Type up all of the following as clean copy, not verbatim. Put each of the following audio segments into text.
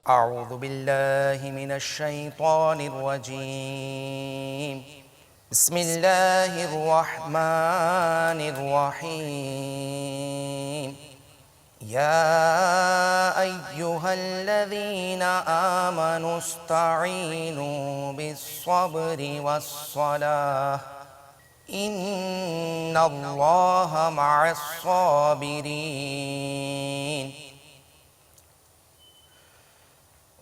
أعوذ بالله من الشيطان الرجيم بسم الله الرحمن الرحيم يا أيها الذين آمنوا استعينوا بالصبر والصلاة إن الله مع الصابرين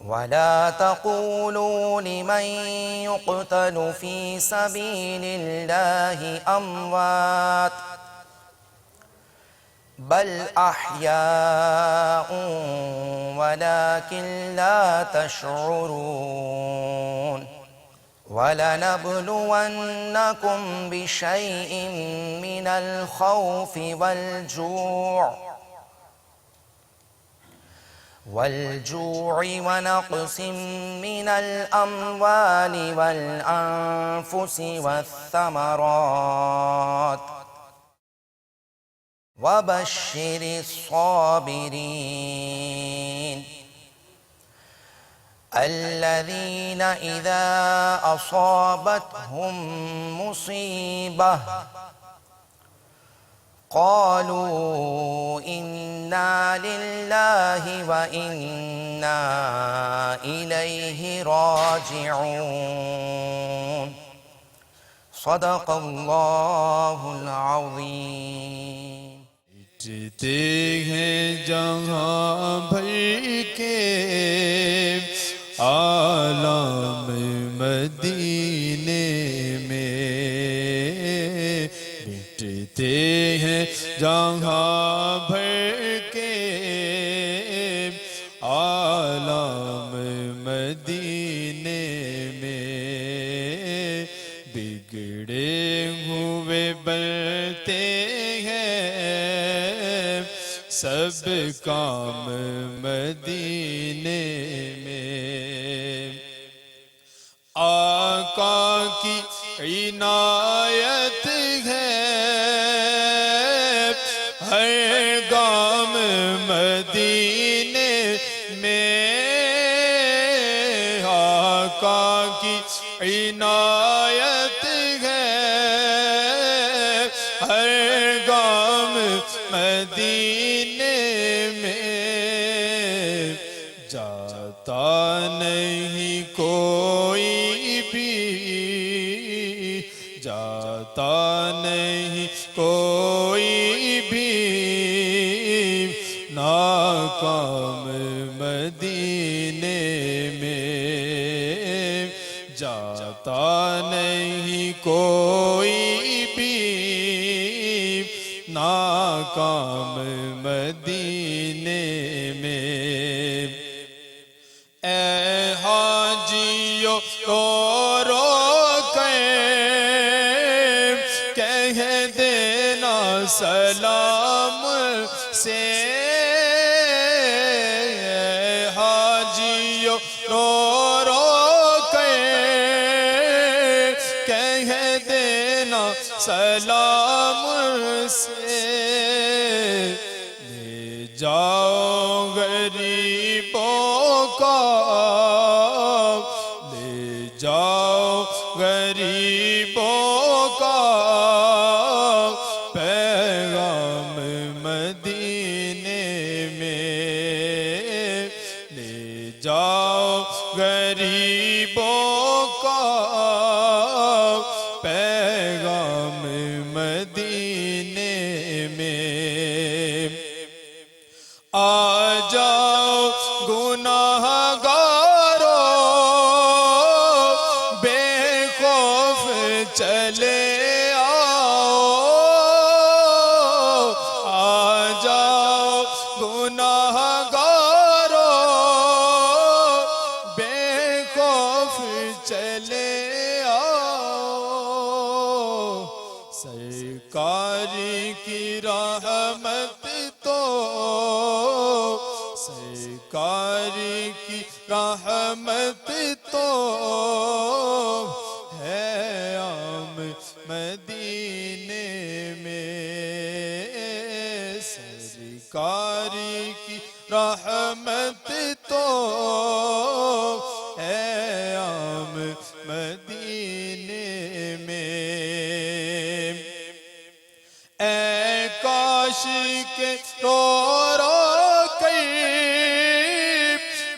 ولا تقولوا لمن يقتل في سبيل الله أموات بل أحياء ولكن لا تشعرون ولنبلونكم بشيء من الخوف والجوع ونقص من الأموال والأنفس والثمرات وبشر الصابرين الذين إذا أصابتهم مصيبة قالوا إنا لله وإنا إليه راجعون صدق الله العظيم جیتے ہیں جہاں بھر کے عالم مدینے میں مٹتے ہیں جہاں بھر کے عالم مدینے میں بگڑے ہوئے بنتے ہیں سب کام مدینے میں آقا کی عنایت ہے ہر گام مدینے میں آقا کی عنایت ہے ہر گام مدینے میں جاتا نہیں کوئی بھی جاتا نہیں کوئی بھی ناکام مدینے میں جاتا نہیں کوئی بھی ناکام مدینے میں اے حاجیو رو رو کر کہہ دینا سلام سے اے حاجیو رو رو کر کہہ دینا سلام سے لے جاؤ غریبوں کا لے جاؤ غریبوں کا پیغام مدینے میں لے جاؤ غریبوں کا پیغام مدینے میں آ جاؤ گناہ گارو بے خوف چلے آؤ آ جاؤ گناہ گارو بے خوف چلے آؤ سرکار کی رحمت تو سرکار کی رحمت تو ہے عام مدینے میں سرکار کی رحمت تو کاش کے رو رو کر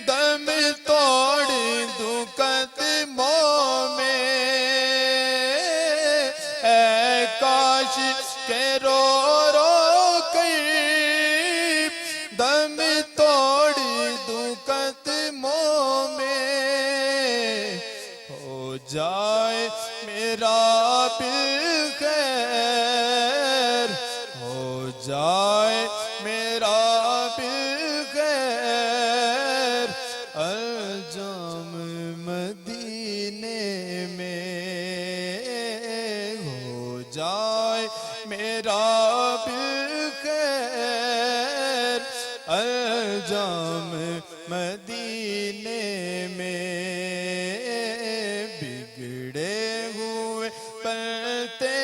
دم توڑ دوں قدموں میں، اے کاش کے رو رو کر دم توڑ دوں قدموں میں، ہو جائے میرا بالخیر، ہو جائے میرا بالخیر الجام مدینے میں، ہو جائے میرا بالخیر الجام مدینے میں، بگڑے ہوئے پلتے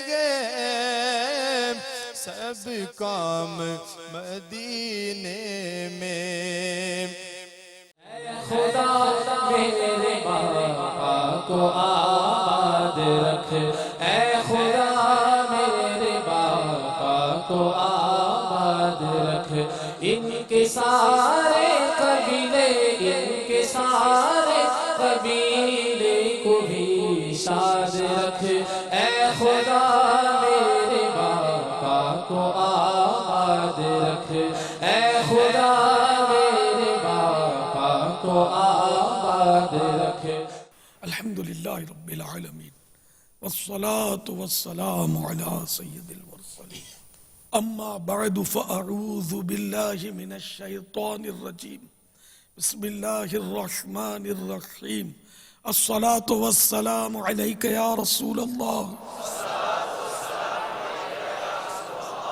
گئے سب کام مدینے میں۔ خدا میرے باقا کو آباد رکھ، اے خدا میرے باقا کو آباد رکھ، ان کے سارے قبیلے، ان کے سارے قبیلے کو بھی شاد رکھ، اے خدا میرے باقا کو آباد رکھ، اے خدا میرے باقا کو آباد رکھ۔ الحمدللہ رب العالمین والصلاة والسلام علی سید المرسلین، اما بعد فاعوذ باللہ من الشیطان الرجیم، بسم اللہ الرحمن الرحیم، الصلاة والسلام علیک یا رسول اللہ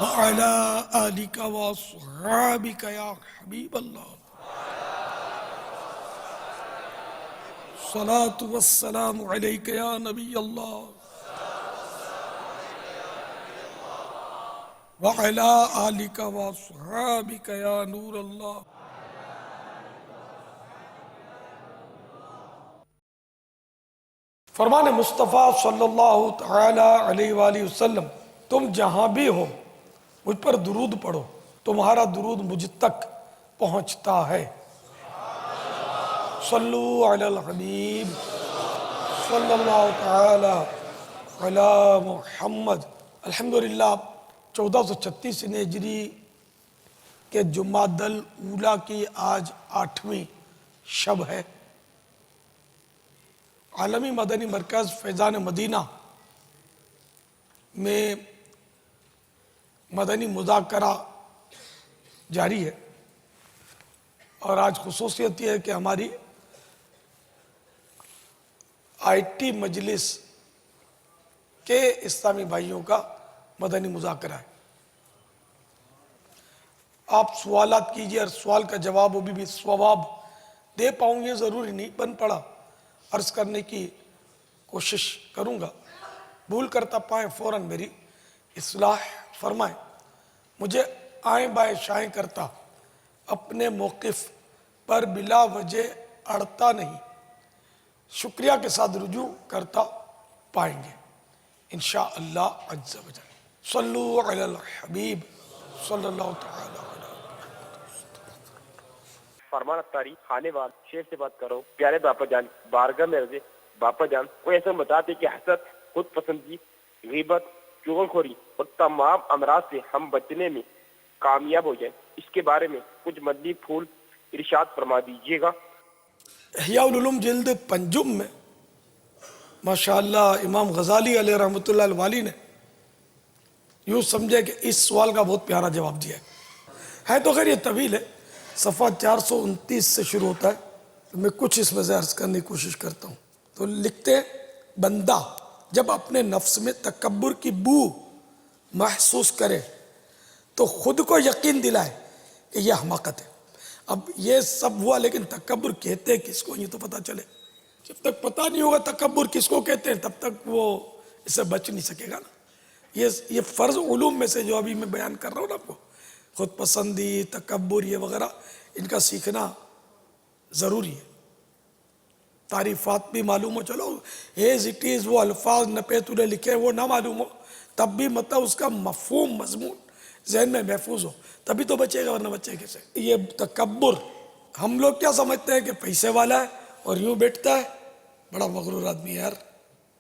وعلی آلک واصحابک یا حبیب اللہ، الصلاة والسلام علیک یا نبی اللہ وعلی آلک واصحابک یا نور اللہ۔ فرمان مصطفیٰ صلی اللہ تعالی علیہ وآلہ وسلم، تم جہاں بھی ہو مجھ پر درود پڑھو، تمہارا درود مجھ تک پہنچتا ہے۔ صلو علی الحبیب صلی اللہ تعالی علی محمد۔ الحمدللہ 1436 ہجری کے جمادی الاولیٰ کی آج 8ویں شب ہے۔ عالمی مدنی مرکز فیضان مدینہ میں مدنی مذاکرہ جاری ہے، اور آج خصوصیت یہ ہے کہ ہماری آئی ٹی مجلس کے اسلامی بھائیوں کا مدنی مذاکرہ ہے۔ آپ سوالات کیجئے، اور سوال کا جواب وہ بھی ثواب دے پاؤں گے ضروری نہیں، بن پڑا عرض کرنے کی کوشش کروں گا، بھول کرتا پائیں فوراً میری اصلاح فرمائیں۔ مجھے آئیں بائیں شائیں کرتا اپنے موقف پر بلا وجہ اڑتا نہیں، شکریہ کے ساتھ رجوع کرتا پائیں گے انشاءاللہ عز و جل۔ صلو علی الحبیب صلی اللہ تعالی علیہ۔ فرمان اتاری خانے وال شیر سے بات کرو، پیارے باپا جان بارگاہ میں رضے باپا جان کوئی ایسا بتاتے کہ حسد، خود پسندی، غیبت، چغل خوری اور تمام امراض سے ہم بچنے میں کامیاب ہو جائیں، اس کے بارے میں کچھ مدنی پھول ارشاد فرما دیجیے گا۔ احیاء العلوم جلد 5 میں ماشاءاللہ امام غزالی علیہ رحمۃ اللہ الوالی نے یوں سمجھے کہ اس سوال کا بہت پیارا جواب دیا ہے تو خیر یہ طویل ہے، صفحہ 429 سے شروع ہوتا ہے، میں کچھ اس میں سے عرض کرنے کی کوشش کرتا ہوں۔ تو لکھتے ہیں، بندہ جب اپنے نفس میں تکبر کی بو محسوس کرے تو خود کو یقین دلائے کہ یہ حماقت ہے۔ اب یہ سب ہوا، لیکن تکبر کہتے کس کو یہ تو پتہ چلے۔ جب تک پتہ نہیں ہوگا تکبر کس کو کہتے ہیں تب تک وہ اس سے بچ نہیں سکے گا نا۔ یہ فرض علوم میں سے جو ابھی میں بیان کر رہا ہوں نا آپ کو، خود پسندی، تکبر، یہ وغیرہ، ان کا سیکھنا ضروری ہے۔ تعریفات بھی معلوم ہو، چلو ایز اٹ از، وہ الفاظ نپے تلے لکھے وہ نہ معلوم ہو، تب بھی مطلب اس کا مفہوم مضمون ذہن میں محفوظ ہو تبھی تو بچے گا، ورنہ بچے کیسے؟ یہ تکبر، ہم لوگ کیا سمجھتے ہیں کہ پیسے والا ہے اور یوں بیٹھتا ہے، بڑا مغرور آدمی ہے یار،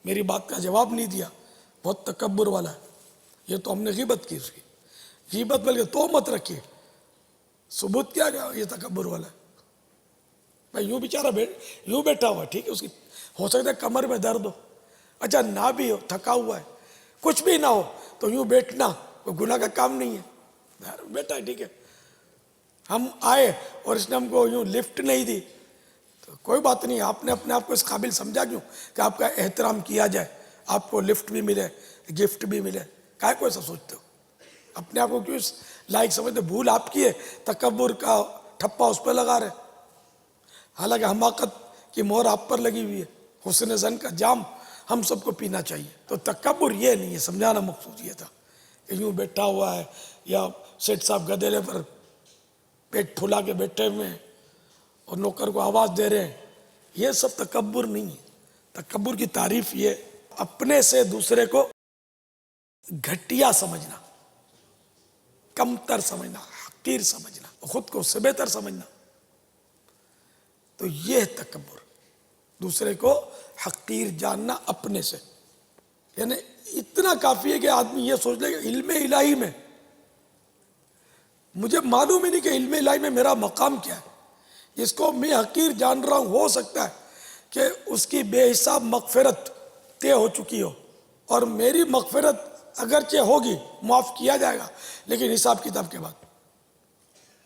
میری بات کا جواب نہیں دیا، بہت تکبر والا ہے، یہ تو ہم نے غیبت کی اس کی، غیبت بلکہ تہمت رکھی، ثبوت کیا گیا یہ تکبر والا ہے؟ بھائی یوں بیچارہ یوں بیٹھا ہوا ہے، ٹھیک ہے، اس کی ہو سکتا ہے کمر میں درد ہو، اچھا نہ بھی ہو، تھکا ہوا ہے، کچھ بھی نہ ہو تو یوں بیٹھنا کوئی گناہ کا کام نہیں ہے، بیٹھا ہے ٹھیک ہے، ہم آئے اور اس نے ہم کو یوں لفٹ نہیں دی تو کوئی بات نہیں، آپ نے اپنے آپ کو اس قابل سمجھا کیوں کہ آپ کا احترام کیا جائے، آپ کو لفٹ بھی ملے، گفٹ بھی ملے، کائے کو ایسا سوچتے ہو؟ اپنے آپ کو کیوں اس لائق سمجھتے؟ بھول آپ کی ہے، تکبر کا ٹھپا اس پہ لگا رہے، حالانکہ حماقت کی مہر آپ پر لگی ہوئی ہے، حسن زن کا جام ہم سب کو پینا چاہیے۔ تو تکبر یہ نہیں ہے، سمجھانا مقصود یہ تھا کہ یوں بیٹھا ہوا ہے یا سیٹ صاحب گدھیلے پر پیٹ پھلا کے بیٹھے ہوئے ہیں اور نوکر کو آواز دے رہے ہیں، یہ سب تکبر نہیں ہے۔ تکبر کی تعریف یہ اپنے سے دوسرے کو گھٹیا سمجھنا، کمتر سمجھنا، حقیر سمجھنا، خود کو اس سے بہتر سمجھنا، تو یہ تکبر، دوسرے کو حقیر جاننا اپنے سے، یعنی اتنا کافی ہے کہ آدمی یہ سوچ لے کہ علم الہی میں مجھے معلوم ہی نہیں کہ علم الہی میں میرا مقام کیا ہے، جس کو میں حقیر جان رہا ہوں ہو سکتا ہے کہ اس کی بے حساب مغفرت طے ہو چکی ہو، اور میری مغفرت اگرچہ ہوگی، معاف کیا جائے گا، لیکن حساب کتاب کے بعد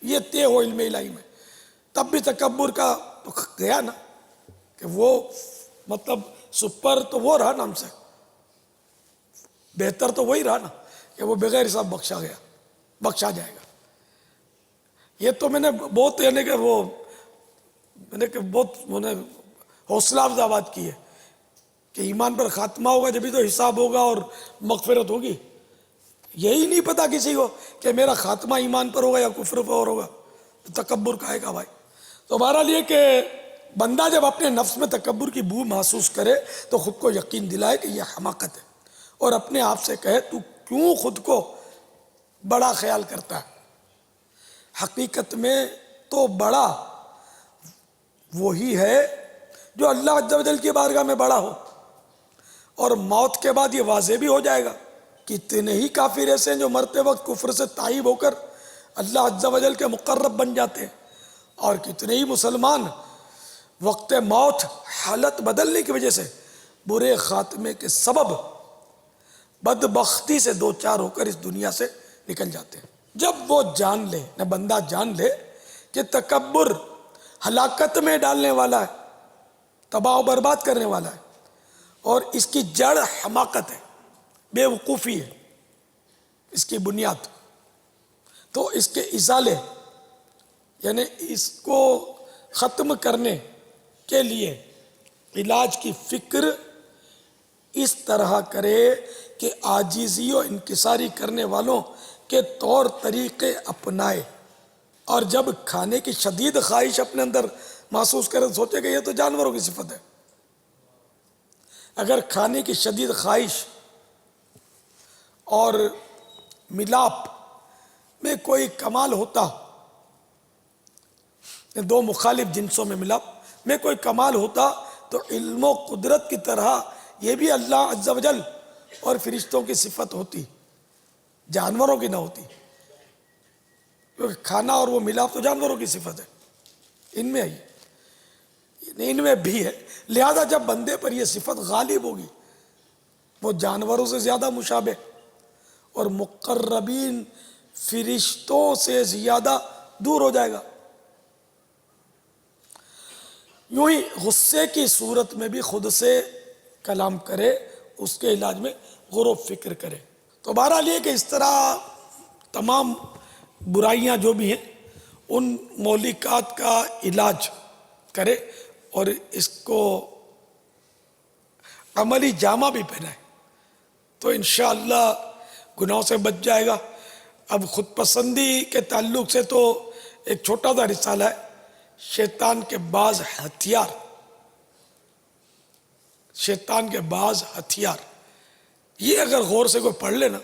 یہ طے ہو علم الہی میں، تب بھی تکبر کا گیا نا، کہ وہ مطلب سپر تو وہ رہا نا ہم سے، بہتر تو وہی رہا نا کہ وہ بغیر حساب بخشا جائے گا۔ یہ تو میں نے بہت یعنی کہ وہ میں نے کہ بہت حوصلہ افزا بات کی ہے کہ ایمان پر خاتمہ ہوگا جبھی تو حساب ہوگا اور مغفرت ہوگی، یہی نہیں پتا کسی کو کہ میرا خاتمہ ایمان پر ہوگا یا کفر پر ہوگا، تو تکبر کہے گا بھائی؟ تو بہرحال یہ کہ بندہ جب اپنے نفس میں تکبر کی بو محسوس کرے تو خود کو یقین دلائے کہ یہ حماقت ہے، اور اپنے آپ سے کہے تو کیوں خود کو بڑا خیال کرتا ہے؟ حقیقت میں تو بڑا وہی ہے جو اللہ عز و جل کی بارگاہ میں بڑا ہو، اور موت کے بعد یہ واضح بھی ہو جائے گا۔ کتنے ہی کافر ایسے ہیں جو مرتے وقت کفر سے تائب ہو کر اللہ عز و جل کے مقرب بن جاتے ہیں، اور کتنے ہی مسلمان وقت موت حالت بدلنے کی وجہ سے برے خاتمے کے سبب بدبختی سے دوچار ہو کر اس دنیا سے نکل جاتے ہیں۔ جب وہ جان لے، نہ بندہ جان لے کہ تکبر ہلاکت میں ڈالنے والا ہے، تباہ و برباد کرنے والا ہے، اور اس کی جڑ حماقت ہے، بے وقوفی ہے، اس کی بنیاد، تو اس کے ازالے یعنی اس کو ختم کرنے کے لیے علاج کی فکر اس طرح کرے کہ عاجزی و انکساری کرنے والوں کے طور طریقے اپنائے، اور جب کھانے کی شدید خواہش اپنے اندر محسوس کرے تو سوچے کہ یہ تو جانوروں کی صفت ہے۔ اگر کھانے کی شدید خواہش اور ملاپ میں کوئی کمال ہوتا، دو مخالف جنسوں میں ملاپ میں کوئی کمال ہوتا، تو علم و قدرت کی طرح یہ بھی اللہ عز و جل اور فرشتوں کی صفت ہوتی، جانوروں کی نہ ہوتی، کیونکہ کھانا اور وہ ملاپ تو جانوروں کی صفت ہے، ان میں ہے، ان میں بھی ہے، لہذا جب بندے پر یہ صفت غالب ہوگی وہ جانوروں سے زیادہ مشابہ اور مقربین فرشتوں سے زیادہ دور ہو جائے گا۔ یوں ہی غصے کی صورت میں بھی خود سے کلام کرے، اس کے علاج میں غور و فکر کرے۔ تو بہرحال یہ کہ اس طرح تمام برائیاں جو بھی ہیں ان مہلکات کا علاج کرے اور اس کو عملی جامہ بھی پہنائے تو انشاءاللہ گناہوں سے بچ جائے گا۔ اب خود پسندی کے تعلق سے تو ایک چھوٹا سا رسالہ ہے، شیطان کے بعض ہتھیار، شیطان کے بعض ہتھیار، یہ اگر غور سے کوئی پڑھ لے نا،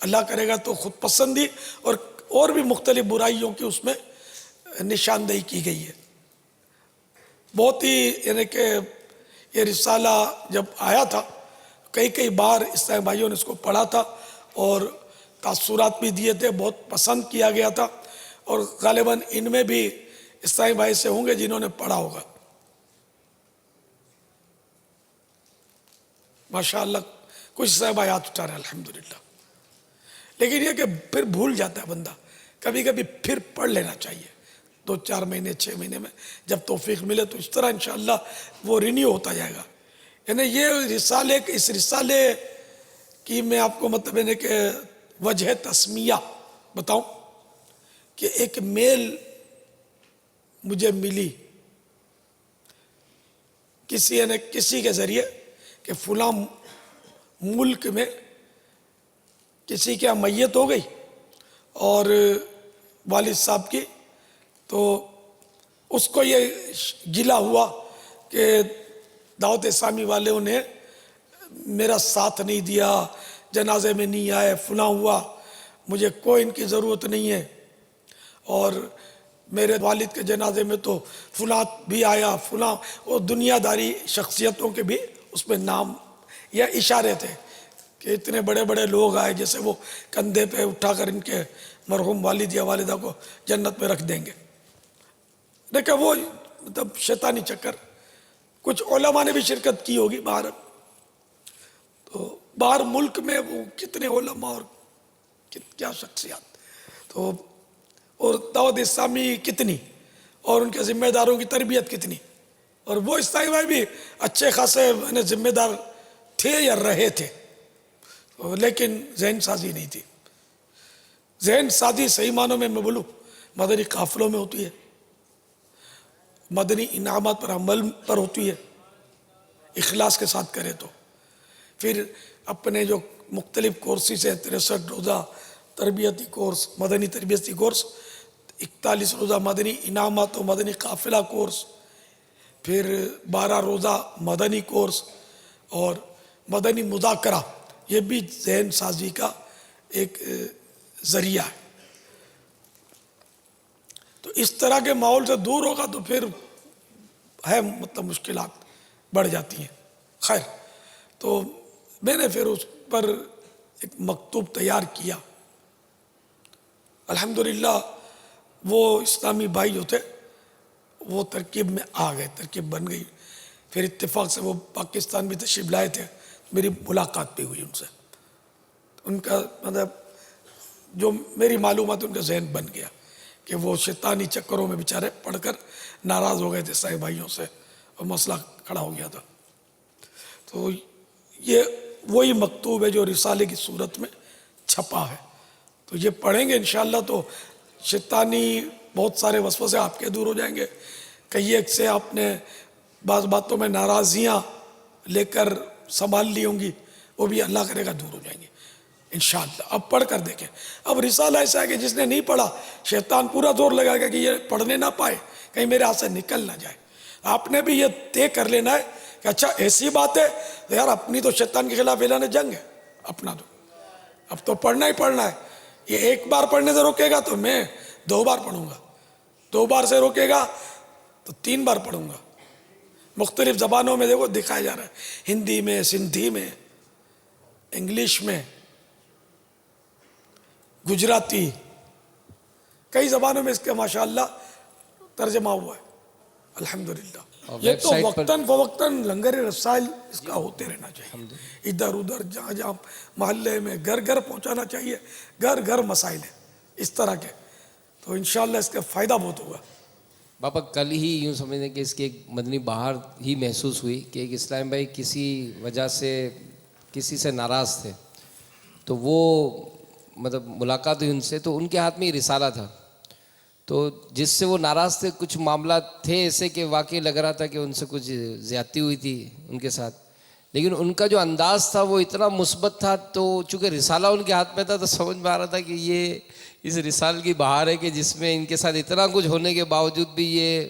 اللہ کرے گا تو خود پسندی اور بھی مختلف برائیوں کی اس میں نشاندہی کی گئی ہے. بہت ہی یعنی کہ یہ رسالہ جب آیا تھا کئی بار اسلامی بھائیوں نے اس کو پڑھا تھا اور تاثرات بھی دیے تھے, بہت پسند کیا گیا تھا, اور غالباً ان میں بھی اسلامی بھائی سے ہوں گے جنہوں نے پڑھا ہوگا. ماشاءاللہ کچھ اسلامی بھائی ہاتھ اٹھا رہے ہیں الحمدللہ. لیکن یہ کہ پھر بھول جاتا ہے بندہ, کبھی کبھی پھر پڑھ لینا چاہیے 2-4 مہینے 6 مہینے میں جب توفیق ملے, تو اس طرح انشاءاللہ وہ رینیو ہوتا جائے گا. یعنی یہ رسالے, اس رسالے کی میں آپ کو مطلب یعنی کہ وجہ تسمیہ بتاؤں کہ ایک میل مجھے ملی کسی کے ذریعے کہ فلاں ملک میں کسی کے میت ہو گئی اور والد صاحب کی, تو اس کو یہ گلہ ہوا کہ دعوت اسلامی والوں نے میرا ساتھ نہیں دیا, جنازے میں نہیں آئے, فلاں ہوا, مجھے کوئی ان کی ضرورت نہیں ہے, اور میرے والد کے جنازے میں تو فلاں بھی آیا, فلاں, اور دنیا داری شخصیتوں کے بھی اس میں نام یا اشارے تھے کہ اتنے بڑے بڑے لوگ آئے جیسے وہ کندھے پہ اٹھا کر ان کے مرحوم والد یا والدہ کو جنت میں رکھ دیں گے. دیکھیں وہ مطلب شیطانی چکر. کچھ علماء نے بھی شرکت کی ہوگی باہر, تو باہر ملک میں وہ کتنے علماء اور کیا شخصیات, تو اور دعوت اسلامی کتنی, اور ان کے ذمہ داروں کی تربیت کتنی, اور وہ اسلامی بھائی بھی اچھے خاصے ذمہ دار تھے یا رہے تھے, لیکن ذہن سازی نہیں تھی. ذہن سازی صحیح معنوں میں بولوں مدنی قافلوں میں ہوتی ہے, مدنی انعامات پر عمل پر ہوتی ہے, اخلاص کے ساتھ کرے تو. پھر اپنے جو مختلف کورسز ہیں 63 روزہ تربیتی کورس, مدنی تربیتی کورس, 41 روزہ مدنی انعامات و مدنی قافلہ کورس, پھر 12 روزہ مدنی کورس اور مدنی مذاکرہ, یہ بھی ذہن سازی کا ایک ذریعہ ہے. تو اس طرح کے ماحول سے دور ہوگا تو پھر ہے مطلب مشکلات بڑھ جاتی ہیں. خیر, تو میں نے پھر اس پر ایک مکتوب تیار کیا. الحمدللہ وہ اسلامی بھائی جو تھے وہ ترکیب میں آ گئے, ترکیب بن گئی. پھر اتفاق سے وہ پاکستان بھی تشریف لائے تھے, میری ملاقات بھی ہوئی ان سے. ان کا مطلب جو میری معلومات ان کا ذہن بن گیا کہ وہ شیطانی چکروں میں بیچارے پڑھ کر ناراض ہو گئے تھے صاحب بھائیوں سے, اور مسئلہ کھڑا ہو گیا تھا. تو یہ وہی مکتوب ہے جو رسالے کی صورت میں چھپا ہے. تو یہ پڑھیں گے انشاءاللہ تو شیطانی بہت سارے وسوسے آپ کے دور ہو جائیں گے. کئی ایک سے آپ نے بعض باتوں میں ناراضیاں لے کر سنبھال لی ہوں گی, وہ بھی اللہ کرے گا دور ہو جائیں گے انشاءاللہ. اب پڑھ کر دیکھیں. اب رسالہ ایسا ہے کہ جس نے نہیں پڑھا شیطان پورا زور لگائے گا کہ یہ پڑھنے نہ پائے, کہیں میرے ہاتھ سے نکل نہ جائے. آپ نے بھی یہ طے کر لینا ہے کہ اچھا ایسی بات ہے تو یار اپنی تو شیطان کے خلاف اعلان جنگ ہے, اپنا تو اب تو پڑھنا ہی پڑھنا ہے. یہ ایک بار پڑھنے سے روکے گا تو میں 2 بار پڑھوں گا, 2 بار سے روکے گا تو 3 بار پڑھوں گا. مختلف زبانوں میں دیکھو دکھایا جا رہا ہے, ہندی میں, سندھی میں, انگلش میں, گجراتی, کئی زبانوں میں اس کے ماشاءاللہ ترجمہ ہوا ہے الحمدللہ. یہ تو وقتاً فوقتاً لنگر رسائل اس کا ہوتے رہنا چاہیے, ادھر ادھر جہاں جہاں محلے میں گھر گھر پہنچانا چاہیے. گھر گھر مسائل ہیں اس طرح کے, تو انشاءاللہ اس کا فائدہ بہت ہوگا. باپا کل ہی یوں سمجھیں کہ اس کی ایک مدنی بہار ہی محسوس ہوئی کہ ایک اسلام بھائی کسی وجہ سے کسی سے ناراض تھے, تو وہ مطلب ملاقات ہوئی ان سے, تو ان کے ہاتھ میں یہ رسالہ تھا. تو جس سے وہ ناراض تھے, کچھ معاملات تھے ایسے کہ واقعی لگ رہا تھا کہ ان سے کچھ زیادتی ہوئی تھی ان کے ساتھ, لیکن ان کا جو انداز تھا وہ اتنا مثبت تھا. تو چونکہ رسالہ ان کے ہاتھ میں تھا تو سمجھ میں آ رہا تھا کہ یہ اس رسالے کی بہار ہے کہ جس میں ان کے ساتھ اتنا کچھ ہونے کے باوجود بھی یہ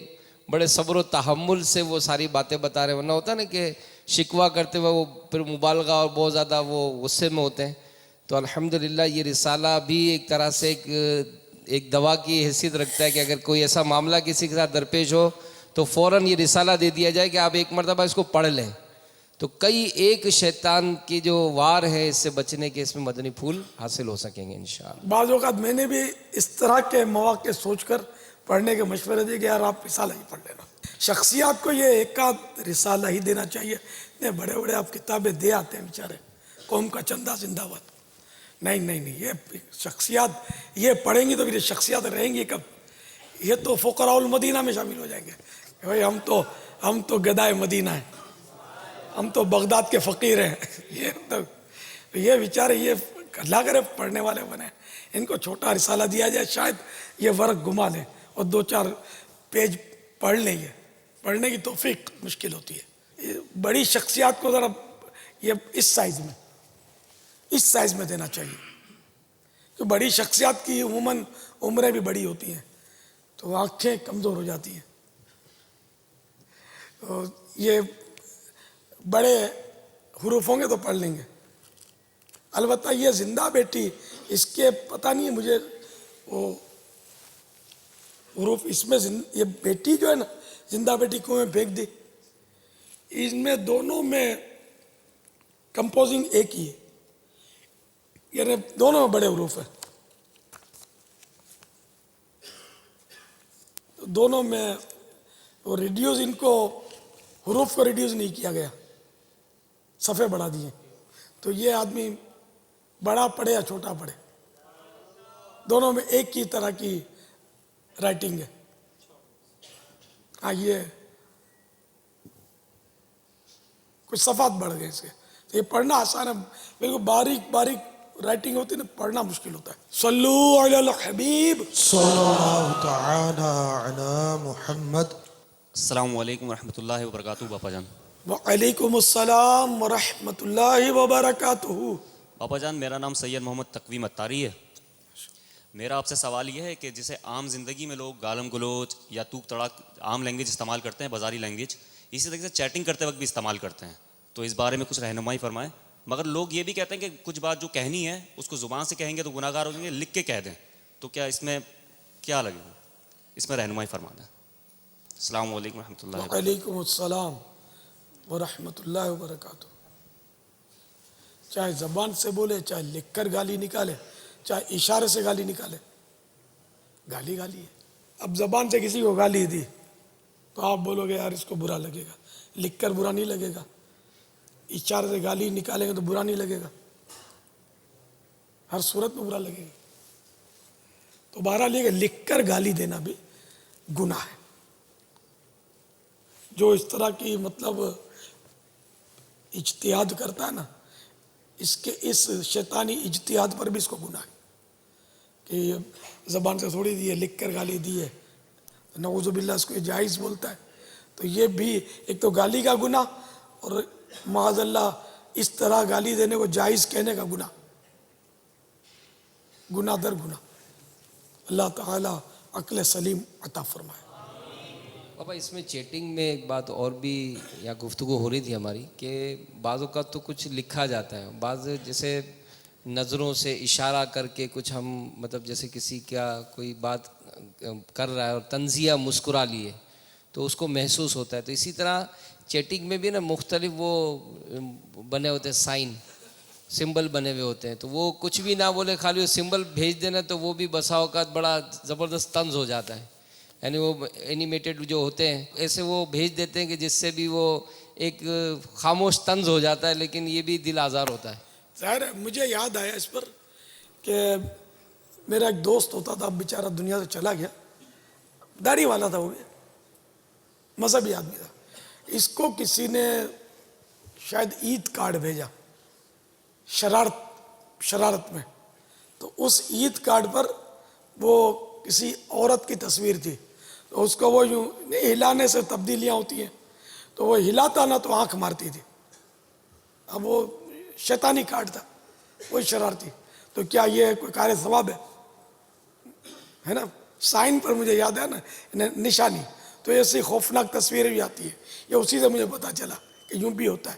بڑے صبر و تحمل سے وہ ساری باتیں بتا رہے ہیں. ورنہ ہوتا نا کہ شکوہ کرتے ہوئے وہ پھر مبالغہ اور بہت زیادہ وہ غصے میں ہوتے ہیں. تو الحمدللہ یہ رسالہ بھی ایک طرح سے ایک دوا کی حیثیت رکھتا ہے کہ اگر کوئی ایسا معاملہ کسی کے ساتھ درپیش ہو تو فوراً یہ رسالہ دے دیا جائے کہ آپ ایک مرتبہ اس کو پڑھ لیں. تو کئی ایک شیطان کی جو وار ہے اس سے بچنے کے اس میں مدنی پھول حاصل ہو سکیں گے انشاءاللہ. بعض اوقات میں نے بھی اس طرح کے مواقع سوچ کر پڑھنے کے مشورے دیے کہ یار آپ رسالہ ہی پڑھ لینا. شخصیات کو یہ ایک آدھ رسالہ ہی دینا چاہیے. اتنے بڑے بڑے آپ کتابیں دے آتے ہیں بیچارے, قوم کا چندہ زندہ باد. نہیں, یہ شخصیات یہ پڑھیں گی تو پھر یہ شخصیات رہیں گی کب؟ یہ تو فقراء المدینہ میں شامل ہو جائیں گے. بھائی ہم تو گدائے مدینہ ہیں, ہم تو بغداد کے فقیر ہیں. یہ بیچارے یہ اللہ کرے پڑھنے والے بنے. ان کو چھوٹا رسالہ دیا جائے, شاید یہ ورق گما لیں اور 2-4 پیج پڑھ لیں. یہ پڑھنے کی توفیق مشکل ہوتی ہے. بڑی شخصیات کو ذرا یہ اس سائز میں دینا چاہیے, کہ بڑی شخصیات کی عموماً عمریں بھی بڑی ہوتی ہیں تو آنکھیں کمزور ہو جاتی ہیں. یہ بڑے حروف ہوں گے تو پڑھ لیں گے. البتہ یہ زندہ بیٹی, اس کے پتہ نہیں ہے مجھے وہ حروف اس میں یہ بیٹی جو ہے نا, زندہ بیٹی کنویں میں پھینک دی, ان میں دونوں میں کمپوزنگ ایک ہی ہے, یعنی دونوں میں بڑے حروف ہیں. دونوں میں وہ ریڈیوز, ان کو حروف کو ریڈیوز نہیں کیا گیا, صفحے بڑھا دیے. تو یہ آدمی بڑا پڑھے یا چھوٹا پڑھے, دونوں میں ایک ہی طرح کی رائٹنگ ہے. ہاں, یہ کچھ صفحات بڑھ گئے اس کے. تو یہ پڑھنا آسان ہے, بالکل باریک رائٹنگ ہوتی ہے نا, پڑھنا مشکل ہوتا ہے. صلو علی الحبیب صلی اللہ تعالی علی محمد. السلام علیکم ورحمۃ اللہ وبرکاتہ. باپا جان. وعلیکم السلام ورحمۃ اللہ وبرکاتہ. باپا جان, میرا نام سید محمد تقویم اتاری ہے. میرا آپ سے سوال یہ ہے کہ جسے عام زندگی میں لوگ گالم گلوچ یا توک تڑاک عام لینگویج استعمال کرتے ہیں, بازاری لینگویج, اسی طریقے سے چیٹنگ کرتے وقت بھی استعمال کرتے ہیں, تو اس بارے میں کچھ رہنمائی فرمائیں. مگر لوگ یہ بھی کہتے ہیں کہ کچھ بات جو کہنی ہے اس کو زبان سے کہیں گے تو گناہ گار ہو جائیں گے, لکھ کے کہہ دیں, تو کیا اس میں کیا لگے گا؟ اس میں رہنمائی فرما دیں. السلام علیکم ورحمۃ اللہ. وعلیکم السلام ورحمۃ اللہ وبرکاتہ. چاہے زبان سے بولے, چاہے لکھ کر گالی نکالے, چاہے اشارے سے گالی نکالے, گالی ہے. اب زبان سے کسی کو گالی دی تو آپ بولو گے یار اس کو برا لگے گا, لکھ کر برا نہیں لگے گا. اشارے سے گالی نکالیں گے تو برا نہیں لگے گا, ہر صورت میں برا لگے گا. تو بہرحال یہ لکھ کر گالی دینا بھی گناہ ہے. جو اس طرح کی مطلب اجتہاد کرتا ہے نا, اس شیطانی اجتہاد پر بھی اس کو گناہ ہے کہ زبان سے تھوڑی دی ہے, لکھ کر گالی دی ہے, نعوذ باللہ اس کو یہ جائز بولتا ہے. تو یہ بھی ایک تو گالی کا گناہ, اور معاذ اللہ اس طرح گالی دینے کو جائز کہنے کا گناہ, گناہ در گناہ. اللہ تعالی عقل سلیم عطا فرمائے. بابا اس میں چیٹنگ میں ایک بات اور بھی یا گفتگو ہو رہی تھی ہماری کہ بعض اوقات تو کچھ لکھا جاتا ہے, بعض جیسے نظروں سے اشارہ کر کے کچھ ہم مطلب جیسے کسی کا کوئی بات کر رہا ہے اور طنزیہ مسکرا لیے تو اس کو محسوس ہوتا ہے. تو اسی طرح چیٹنگ میں بھی نا مختلف وہ بنے ہوتے ہیں, سائن سمبل بنے ہوئے ہوتے ہیں, تو وہ کچھ بھی نہ بولے خالی وہ سمبل بھیج دینا, تو وہ بھی بسا اوقات بڑا زبردست طنز ہو جاتا ہے. یعنی وہ اینیمیٹڈ جو ہوتے ہیں ایسے وہ بھیج دیتے ہیں کہ جس سے بھی وہ ایک خاموش طنز ہو جاتا ہے, لیکن یہ بھی دل آزار ہوتا ہے. ظاہر ہے, مجھے یاد آیا اس پر کہ میرا ایک دوست ہوتا تھا, اب بیچارہ دنیا سے چلا گیا, داڑھی والا تھا, وہ بھی مذہبی آدمی تھا. اس کو کسی نے شاید عید کارڈ بھیجا شرارت میں, تو اس عید کارڈ پر وہ کسی عورت کی تصویر تھی, تو اس کو وہ یوں ہلانے سے تبدیلیاں ہوتی ہیں, تو وہ ہلاتا نا تو آنکھ مارتی تھی. اب وہ شیطانی کارڈ تھا, وہی شرارتی. تو کیا یہ کوئی کار ثواب ہے نا؟ سائن پر مجھے یاد ہے نا نشانی, تو ایسی خوفناک تصویریں بھی آتی ہے. یہ اسی سے مجھے پتا چلا کہ یوں بھی ہوتا ہے.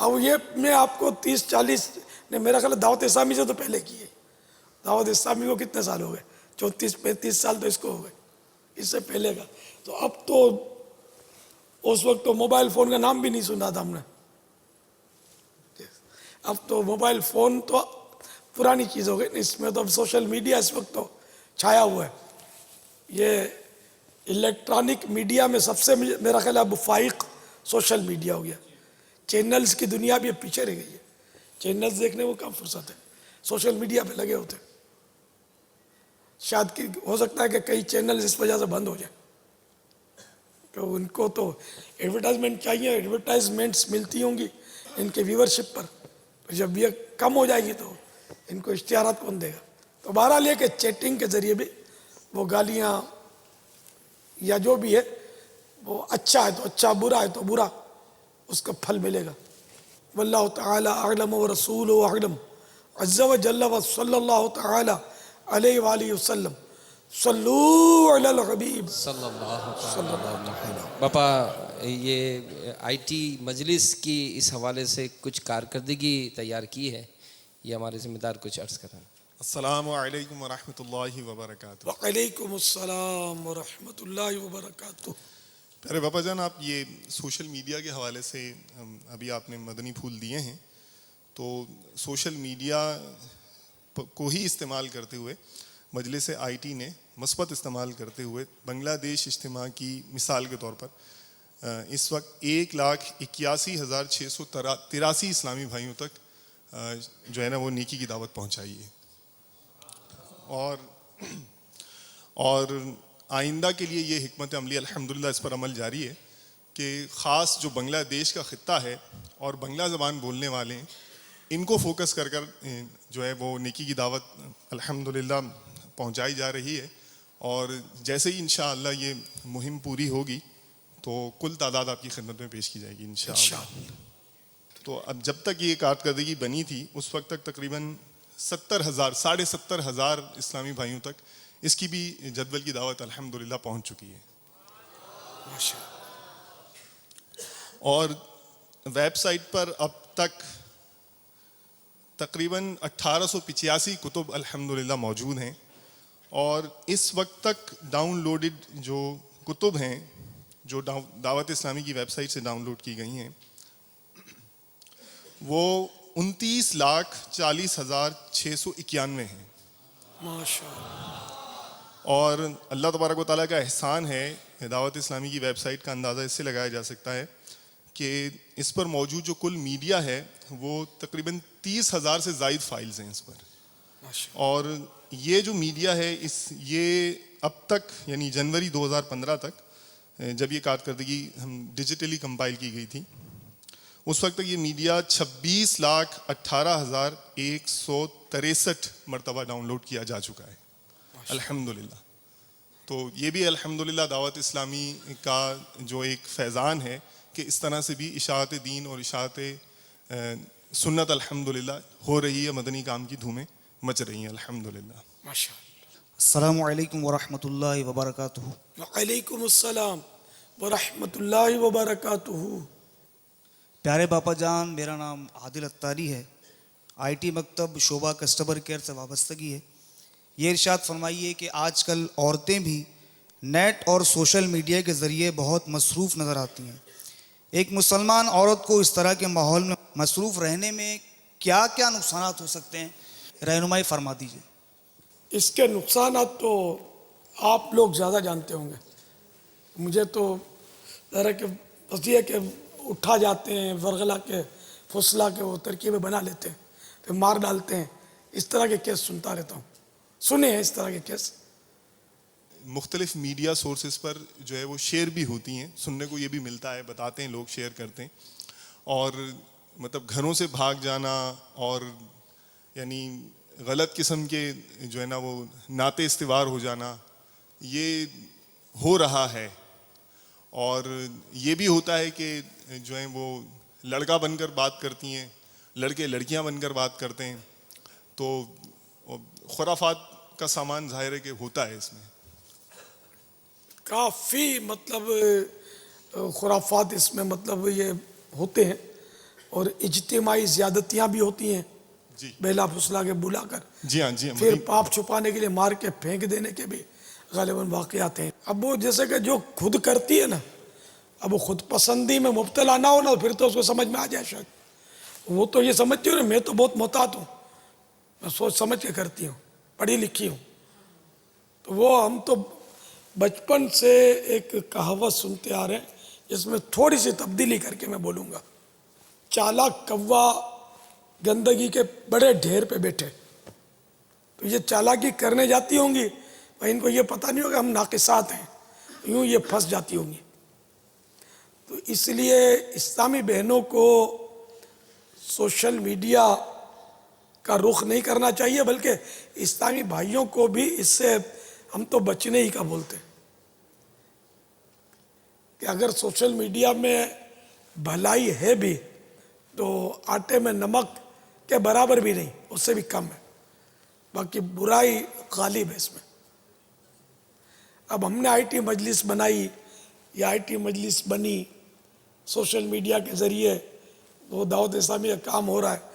اب یہ میں آپ کو 30-40 نے میرا خیال ہے دعوت اسلامی سے تو پہلے کی ہے. دعوت اسلامی کو کتنے سال ہو گئے؟ 34-35 سال تو اس کو ہو گئے، اس سے پہلے کا. تو اب تو اس وقت تو موبائل فون کا نام بھی نہیں سنا تھا ہم نے. اب تو موبائل فون تو پرانی چیز ہو گئی، اس میں تو اب سوشل میڈیا اس وقت تو چھایا ہوا ہے. یہ الیکٹرانک میڈیا میں سب سے میرا خیال ہے اب فائق سوشل میڈیا ہو گیا. چینلز کی دنیا بھی اب پیچھے رہ گئی ہے، چینلز دیکھنے کو کم فرصت ہے، سوشل میڈیا پہ لگے ہوتے ہیں. شاید ہو سکتا ہے کہ کئی چینلز اس وجہ سے بند ہو جائیں کہ ان کو تو ایڈورٹائزمنٹ چاہیے، ایڈورٹائزمنٹس ملتی ہوں گی ان کے ویورشپ پر. جب یہ کم ہو جائے گی تو ان کو اشتہارات کون دے گا؟ تو بہرحال یہ کہ چیٹنگ کے ذریعے بھی وہ گالیاں یا جو بھی ہے وہ اچھا ہے تو اچھا، برا ہے تو برا، اس کا پھل ملے گا. واللہ تعالی اعلم ورسولہ اعلم عز وجل وصلی اللہ تعالی علیہ وآلہ وسلم. صلو علی الحبیب صلی اللہ علیہ وسلم. باپا یہ آئی ٹی مجلس کی اس حوالے سے کچھ کارکردگی تیار کی ہے، یہ ہمارے ذمہ دار کچھ عرض کریں. السلام علیکم ورحمۃ اللہ وبرکاتہ. وعلیکم السلام ورحمۃ اللہ وبرکاتہ. پیارے باپا جان، آپ یہ سوشل میڈیا کے حوالے سے ابھی آپ نے مدنی پھول دیے ہیں، تو سوشل میڈیا کو ہی استعمال کرتے ہوئے مجلس آئی ٹی نے مثبت استعمال کرتے ہوئے بنگلہ دیش اجتماع کی مثال کے طور پر اس وقت 1,81,683 اسلامی بھائیوں تک جو ہے نا وہ نیکی کی دعوت پہنچائی ہے. اور آئندہ کے لیے یہ حکمت عملی الحمدللہ اس پر عمل جاری ہے کہ خاص جو بنگلہ دیش کا خطہ ہے اور بنگلہ زبان بولنے والے ہیں، ان کو فوکس کر جو ہے وہ نیکی کی دعوت الحمدللہ پہنچائی جا رہی ہے. اور جیسے ہی انشاءاللہ یہ مہم پوری ہوگی تو کل تعداد آپ کی خدمت میں پیش کی جائے گی انشاءاللہ. تو اب جب تک یہ کارکردگی بنی تھی اس وقت تک تقریباً 70,000 اسلامی بھائیوں تک اس کی بھی جدول کی دعوت الحمدللہ پہنچ چکی ہے. اور ویب سائٹ پر اب تک تقریباً 1885 کتب الحمدللہ موجود ہیں. اور اس وقت تک ڈاؤن لوڈڈ جو کتب ہیں جو دعوت اسلامی کی ویب سائٹ سے ڈاؤن لوڈ کی گئی ہیں وہ 29,40,691 ہیں. اور اللہ تبارک و تعالیٰ کا احسان ہے، دعوت اسلامی کی ویب سائٹ کا اندازہ اس سے لگایا جا سکتا ہے کہ اس پر موجود جو کل میڈیا ہے وہ تقریباً 30,000 سے زائد فائلز ہیں اس پر. اور یہ جو میڈیا ہے یہ اب تک یعنی جنوری 2015 تک جب یہ کارکردگی ہم ڈیجیٹلی کمپائل کی گئی تھی اس وقت تک یہ میڈیا 26,18,163 مرتبہ ڈاؤن لوڈ کیا جا چکا ہے الحمدللہ. تو یہ بھی الحمدللہ دعوت اسلامی کا جو ایک فیضان ہے کہ اس طرح سے بھی اشاعت دین اور اشاعت سنت الحمدللہ ہو رہی ہے، مدنی کام کی دھومیں مچ رہی ہیں الحمدللہ. السلام علیکم ورحمۃ اللہ وبرکاتہ. وعلیکم السلام ورحمۃ اللہ وبرکاتہ. پیارے باپا جان، میرا نام عادل اتاری ہے، آئی ٹی مکتب شعبہ کسٹمر کیئر سے وابستگی ہے. یہ ارشاد فرمائیے کہ آج کل عورتیں بھی نیٹ اور سوشل میڈیا کے ذریعے بہت مصروف نظر آتی ہیں. ایک مسلمان عورت کو اس طرح کے ماحول میں مصروف رہنے میں کیا کیا نقصانات ہو سکتے ہیں، رہنمائی فرما دیجیے. اس کے نقصانات تو آپ لوگ زیادہ جانتے ہوں گے. مجھے تو ذرا کہ بس یہ کہ اٹھا جاتے ہیں ورغلا کے فسلا کے وہ ترکیبیں بنا لیتے ہیں پھر مار ڈالتے ہیں، اس طرح کے کیس سنتا رہتا ہوں. سنے ہیں اس طرح کے کیس؟ مختلف میڈیا سورسز پر جو ہے وہ شیئر بھی ہوتی ہیں، سننے کو یہ بھی ملتا ہے، بتاتے ہیں لوگ، شیئر کرتے ہیں. اور مطلب گھروں سے بھاگ جانا اور یعنی غلط قسم کے جو ہے نا وہ ناطے استوار ہو جانا یہ ہو رہا ہے. اور یہ بھی ہوتا ہے کہ جو ہے وہ لڑکا بن کر بات کرتی ہیں، لڑکے لڑکیاں بن کر بات کرتے ہیں. تو خرافات کا سامان ظاہر ہے کہ ہوتا ہے اس میں کافی مطلب خرافات اس میں مطلب یہ ہوتے ہیں. اور اجتماعی زیادتیاں بھی ہوتی ہیں جی بیلا پھسلا کے بلا کر، جی ہاں جی پھر پاپ چھپانے کے لیے مار کے پھینک دینے کے بھی غالباً واقعات ہیں. اب وہ جیسے کہ جو خود کرتی ہے نا، اب وہ خود پسندی میں مبتلا نہ ہونا، پھر تو اس کو سمجھ میں آ جائے شاید. وہ تو یہ سمجھتی ہوں نا، میں تو بہت محتاط ہوں، میں سوچ سمجھ کے کرتی ہوں، پڑھی لکھی ہوں. تو وہ ہم تو بچپن سے ایک کہاوت سنتے آ رہے ہیں، جس میں تھوڑی سی تبدیلی کر کے میں بولوں گا. چالاک کوا گندگی کے بڑے ڈھیر پہ بیٹھے. تو یہ چالاکی کرنے جاتی ہوں گی، اور ان کو یہ پتہ نہیں ہوگا ہم ناقصات ہیں، یوں یہ پھنس جاتی ہوں گی. تو اس لیے اسلامی بہنوں کو سوشل میڈیا کا رخ نہیں کرنا چاہیے، بلکہ اسلامی بھائیوں کو بھی اس سے ہم تو بچنے ہی کا بولتے ہیں کہ اگر سوشل میڈیا میں بھلائی ہے بھی تو آٹے میں نمک کے برابر بھی نہیں، اس سے بھی کم ہے. باقی برائی غالب ہے اس میں. اب ہم نے آئی ٹی مجلس بنائی یا آئی ٹی مجلس بنی سوشل میڈیا کے ذریعے، وہ دعوت اسلامی کا کام ہو رہا ہے.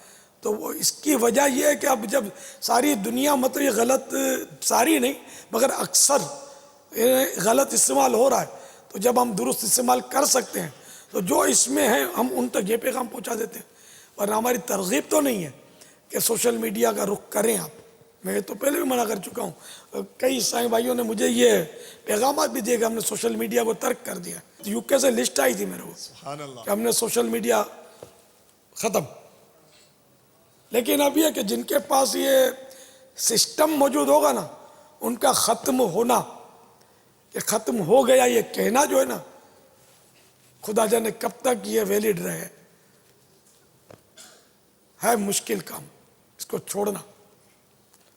تو وہ اس کی وجہ یہ ہے کہ اب جب ساری دنیا مطلب یہ غلط، ساری نہیں مگر اکثر غلط استعمال ہو رہا ہے، تو جب ہم درست استعمال کر سکتے ہیں تو جو اس میں ہیں ہم ان تک یہ پیغام پہنچا دیتے ہیں. ورنہ ہماری ترغیب تو نہیں ہے کہ سوشل میڈیا کا رخ کریں آپ. میں تو پہلے بھی منع کر چکا ہوں. کئی عیسائی بھائیوں نے مجھے یہ پیغامات بھی دیے کہ ہم نے سوشل میڈیا کو ترک کر دیا. یو کے سے لسٹ آئی تھی میرے کو سبحان اللہ. کہ ہم نے سوشل میڈیا ختم. لیکن اب یہ کہ جن کے پاس یہ سسٹم موجود ہوگا نا، ان کا ختم ہونا، کہ ختم ہو گیا یہ کہنا جو ہے نا، خدا جانے کب تک یہ ویلڈ رہے. ہے مشکل کام اس کو چھوڑنا.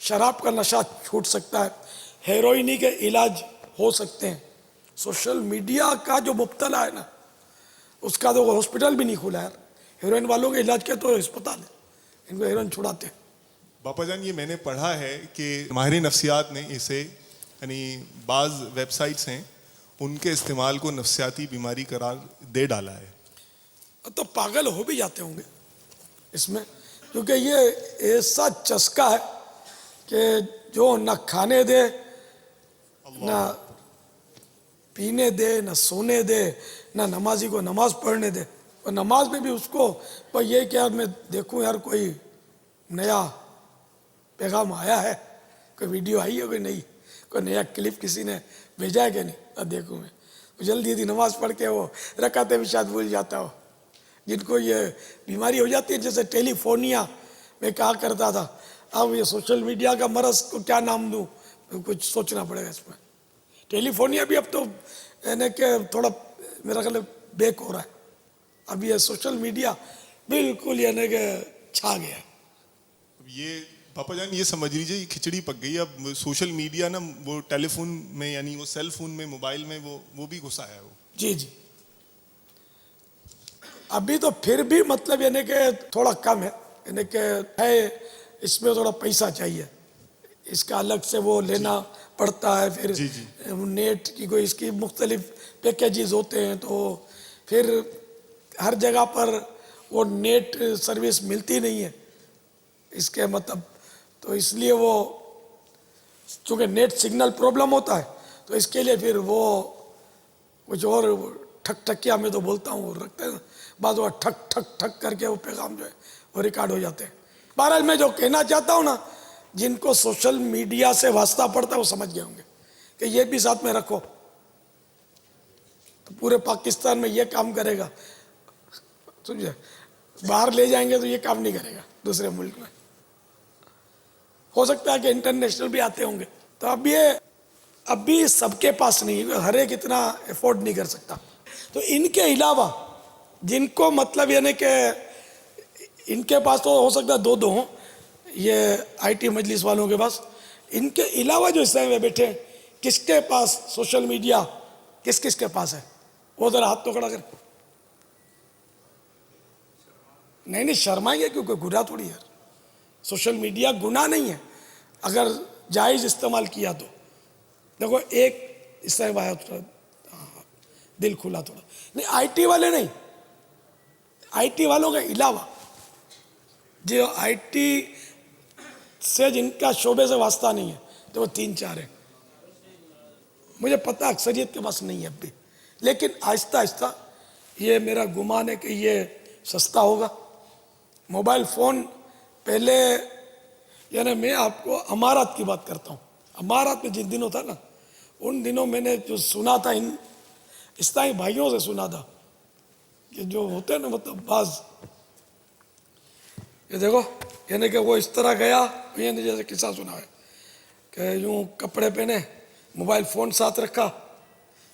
شراب کا نشہ چھوٹ سکتا ہے، ہیروئنی کے علاج ہو سکتے ہیں. سوشل میڈیا کا جو مبتلا ہے نا، اس کا تو ہاسپٹل بھی نہیں کھلا ہے. ہیروئن والوں کے علاج کے تو اسپتال ہے، ان کو ہیروئن چھڑاتے ہیں. باپا جان یہ میں نے پڑھا ہے کہ ماہر نفسیات نے اسے، یعنی بعض ویب سائٹس ہیں ان کے استعمال کو نفسیاتی بیماری قرار دے ڈالا ہے. تو پاگل ہو بھی جاتے ہوں گے اس میں، کیونکہ یہ ایسا چسکا ہے کہ جو نہ کھانے دے، نہ پینے دے، نہ سونے دے، نہ نمازی کو نماز پڑھنے دے. اور نماز میں بھی اس کو یہ کہ یار میں دیکھوں یار کوئی نیا پیغام آیا ہے، کوئی ویڈیو آئی ہے کوئی نہیں، کوئی نیا کلپ کسی نے بھیجا ہے کہ نہیں، اب دیکھوں میں. جلدی جلدی نماز پڑھ کے وہ رکعتیں بھی شاید بھول جاتا ہو. جن کو یہ بیماری ہو جاتی ہے، جیسے ٹیلی فونیا میں کہا کرتا تھا، اب یہ سوشل میڈیا کا مرض کو کیا نام دوں، کچھ سوچنا پڑے گا اس میں. ٹیلی فونیا بھی اب تو یعنی کہ تھوڑا میرا خیال بیک ہو رہا ہے. اب یہ سوشل میڈیا بالکل یعنی کہ چھا گیا ہے. یہ پاپا جان یہ سمجھ لیجیے یہ کھچڑی پک گئی. اب سوشل میڈیا نا وہ ٹیلی فون میں، یعنی وہ سیل فون میں، موبائل میں وہ بھی گھسا ہے وہ. جی جی. ابھی تو پھر بھی مطلب یعنی کہ تھوڑا کم ہے، یعنی کہ ہے اس میں تھوڑا پیسہ چاہیے، اس کا الگ سے وہ لینا پڑتا ہے. پھر نیٹ کی کوئی اس کی مختلف پیکیجز ہوتے ہیں، تو پھر ہر جگہ پر وہ نیٹ سروس ملتی نہیں ہے اس کے مطلب. تو اس لیے وہ چونکہ نیٹ سگنل پرابلم ہوتا ہے، تو اس کے لیے پھر وہ کچھ اور ٹھک ٹھکیا میں تو بولتا ہوں وہ رکھتے ہیں، بعض وہ ٹھک ٹھک ٹھک کر کے وہ پیغام جو ہے وہ ریکارڈ ہو جاتے ہیں. بہرحال میں جو کہنا چاہتا ہوں نا، جن کو سوشل میڈیا سے واسطہ پڑتا ہے وہ سمجھ گئے ہوں گے کہ یہ بھی ساتھ میں رکھو. تو پورے پاکستان میں یہ کام کرے گا، سمجھے، باہر لے جائیں گے تو یہ کام نہیں کرے گا دوسرے ملک میں. ہو سکتا ہے کہ انٹرنیشنل بھی آتے ہوں گے. تو اب یہ ابھی سب کے پاس نہیں، ہر ایک اتنا افورڈ نہیں کر سکتا. تو ان کے علاوہ جن کو مطلب یعنی کہ ان کے پاس تو ہو سکتا ہے دو ہوں، یہ آئی ٹی مجلس والوں کے پاس. ان کے علاوہ جو اس میں بیٹھے ہیں، کس کے پاس سوشل میڈیا کس کس کے پاس ہے، وہ ذرا ہاتھ تو کھڑا کر. نہیں شرمائیں گے کیونکہ گناہ تھوڑی ہے. سوشل میڈیا گناہ نہیں ہے اگر جائز استعمال کیا تو. دیکھو ایک اس سے دل کھلا تھوڑا، نہیں آئی ٹی والے نہیں، IT والوں کے علاوہ جو IT سے جن کا شعبے سے واسطہ نہیں ہے تو وہ 3-4 ہیں. مجھے پتہ اکثریت کے پاس نہیں ہے اب بھی، لیکن آہستہ آہستہ یہ میرا گمان ہے کہ یہ سستا ہوگا. موبائل فون پہلے، یعنی میں آپ کو امارات کی بات کرتا ہوں. امارات میں جن دنوں تھا نا، ان دنوں میں نے جو سنا تھا ان اسلامی بھائیوں سے سنا تھا کہ جو ہوتے ہیں نا مطلب بعض، یہ دیکھو یعنی کہ وہ اس طرح گیا، یعنی جیسے قصہ سنا ہے کہ یوں کپڑے پہنے، موبائل فون ساتھ رکھا،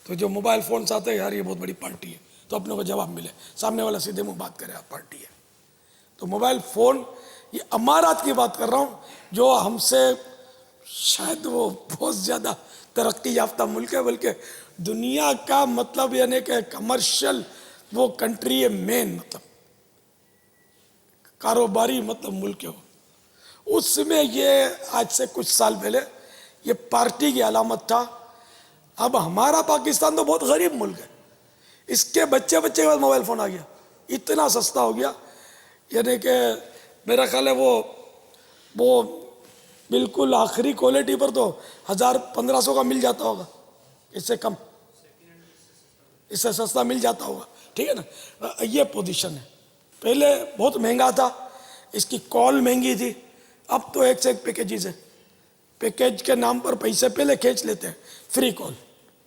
تو جو موبائل فون ساتھ ہے، یار یہ بہت بڑی پارٹی ہے، تو اپنے کو جواب ملے، سامنے والا سیدھے منہ بات کرے آپ پارٹی ہے. تو موبائل فون، یہ امارات کی بات کر رہا ہوں جو ہم سے شاید وہ بہت زیادہ ترقی یافتہ ملک ہے، بلکہ دنیا کا مطلب یعنی کہ کمرشل وہ کنٹری ہے، مین مطلب کاروباری مطلب ملک ہے وہ. اس میں یہ آج سے کچھ سال پہلے یہ پارٹی کی علامت تھا. اب ہمارا پاکستان تو بہت غریب ملک ہے، اس کے بچے کے بعد موبائل فون آ گیا، اتنا سستا ہو گیا، یعنی کہ میرا خیال ہے وہ بالکل آخری کوالٹی پر تو 1000-1500 کا مل جاتا ہوگا، اس سے کم، اس سے سستا مل جاتا ہوگا. ٹھیک ہے نا. یہ پوزیشن ہے. پہلے بہت مہنگا تھا، اس کی کال مہنگی تھی، اب تو ایک سے ایک پیکیجز ہے. پیکیج کے نام پر پیسے پہلے کھینچ لیتے ہیں. فری کال،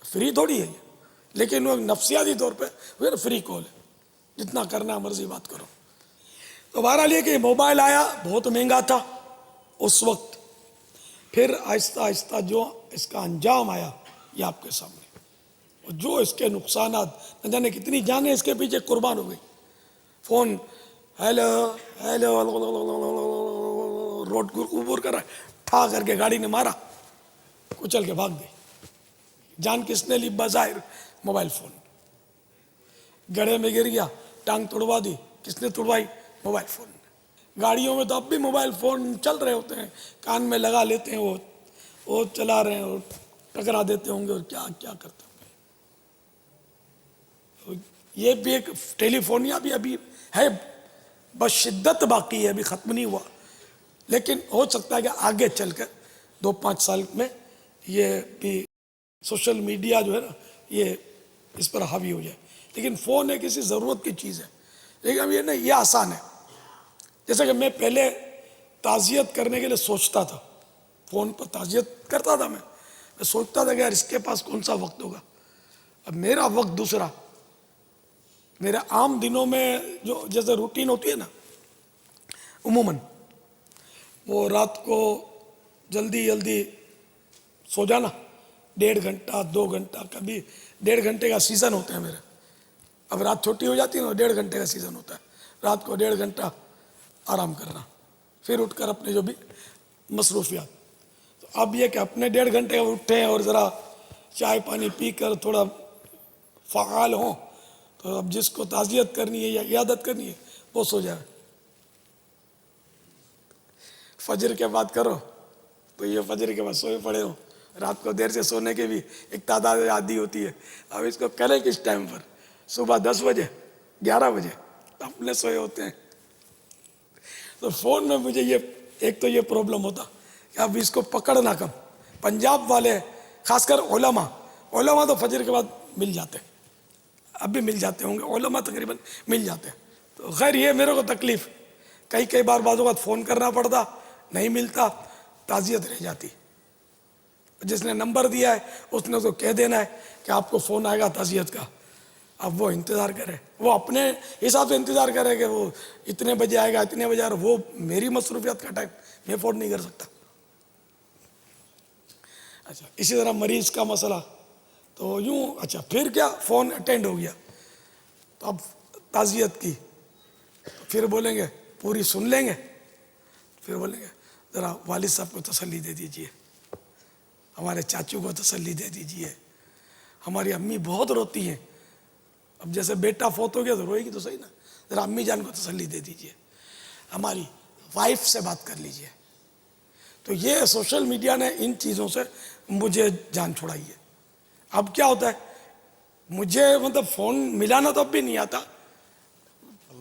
فری تھوڑی ہے یہ، لیکن وہ نفسیاتی طور پہ فری کال ہے، جتنا کرنا مرضی بات کرو. تو بہرحال یہ کہ موبائل آیا بہت مہنگا تھا اس وقت، پھر آہستہ آہستہ جو اس کا انجام آیا یہ آپ کے سامنے، اور جو اس کے نقصانات، نہ جانے کتنی جانیں اس کے پیچھے قربان ہو گئی. فون ہیلو ہیلو روڈ عبور کر رہا ہے، ٹھا کر کے گاڑی نے مارا، کچل کے بھاگ گئی. جان کس نے لی؟ بظاہر موبائل فون. گڑھے میں گر گیا، ٹانگ توڑوا دی، کس نے توڑوائی؟ Mobile phone. گاڑیوں میں تو اب بھی موبائل فون چل رہے ہوتے ہیں، کان میں لگا لیتے ہیں، وہ چلا رہے ہیں اور ٹکرا دیتے ہوں گے اور کیا کیا کرتے ہوں گے. یہ بھی ایک ٹیلی فونیا بھی ابھی ہے، بس شدت باقی ہے، ابھی ختم نہیں ہوا، لیکن ہو سکتا ہے کہ آگے چل کر 2-5 سال میں یہ بھی سوشل میڈیا جو ہے نا یہ اس پر حاوی ہو جائے. لیکن فون ہے کسی ضرورت کی چیز ہے، لیکن اب یہ نہیں، یہ آسان ہے. جیسے کہ میں پہلے تعزیت کرنے کے لیے سوچتا تھا، فون پر تعزیت کرتا تھا، میں سوچتا تھا کہ یار اس کے پاس کون سا وقت ہوگا. اب میرا وقت دوسرا، میرے عام دنوں میں جو جیسے روٹین ہوتی ہے نا، عموماً وہ رات کو جلدی سو جانا، 1.5 گھنٹہ 2 گھنٹہ، کبھی 1.5 گھنٹے کا سیزن ہوتے ہیں میرے. اب رات چھوٹی ہو جاتی ہے نا، 1.5 گھنٹے کا سیزن ہوتا ہے، رات کو 1.5 گھنٹہ آرام کرنا، پھر اٹھ کر اپنے جو بھی مصروفیات. تو اب یہ کہ اپنے 1.5 گھنٹے اٹھیں اور ذرا چائے پانی پی کر تھوڑا فعال ہوں، تو اب جس کو تعزیت کرنی ہے یا عیادت کرنی ہے وہ سو جائے. فجر کے بعد کرو تو یہ فجر کے بعد سوئے پڑے ہو. رات کو دیر سے سونے کے بھی ایک تعداد عادی ہوتی ہے. اب اس کو کریں کس ٹائم پر؟ صبح 10 بجے 11 بجے اپنے سوئے ہوتے ہیں. تو فون میں مجھے یہ ایک تو یہ پرابلم ہوتا کہ اب اس کو پکڑنا کم. پنجاب والے خاص کر علماء تو فجر کے بعد مل جاتے ہیں، اب بھی مل جاتے ہوں گے، علماء تقریباً مل جاتے ہیں. تو خیر یہ میرے کو تکلیف، کئی بار بعض اوقات فون کرنا پڑتا، نہیں ملتا، تعزیت رہ جاتی. جس نے نمبر دیا ہے اس نے تو کہہ دینا ہے کہ آپ کو فون آئے گا تعزیت کا. اب وہ انتظار کرے، وہ اپنے حساب سے انتظار کرے کہ وہ اتنے بجے آئے گا، اتنے بجے آئے گا. وہ میری مصروفیات کا ٹائم میں فون نہیں کر سکتا. اچھا اسی طرح مریض کا مسئلہ تو یوں. اچھا پھر کیا، فون اٹینڈ ہو گیا تو اب تعزیت کی، پھر بولیں گے پوری سن لیں گے، پھر بولیں گے ذرا والد صاحب کو تسلی دے دیجئے، ہمارے چاچو کو تسلی دے دیجئے، ہماری امی بہت روتی ہیں. اب جیسے بیٹا فوت ہو گیا تو روئے گی تو صحیح نا، ذرا امی جان کو تسلی دے دیجئے، ہماری وائف سے بات کر لیجئے. تو یہ سوشل میڈیا نے ان چیزوں سے مجھے جان چھڑائی ہے. اب کیا ہوتا ہے، مجھے مطلب فون ملانا تو اب بھی نہیں آتا،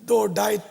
2, 2.5,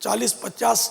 40-50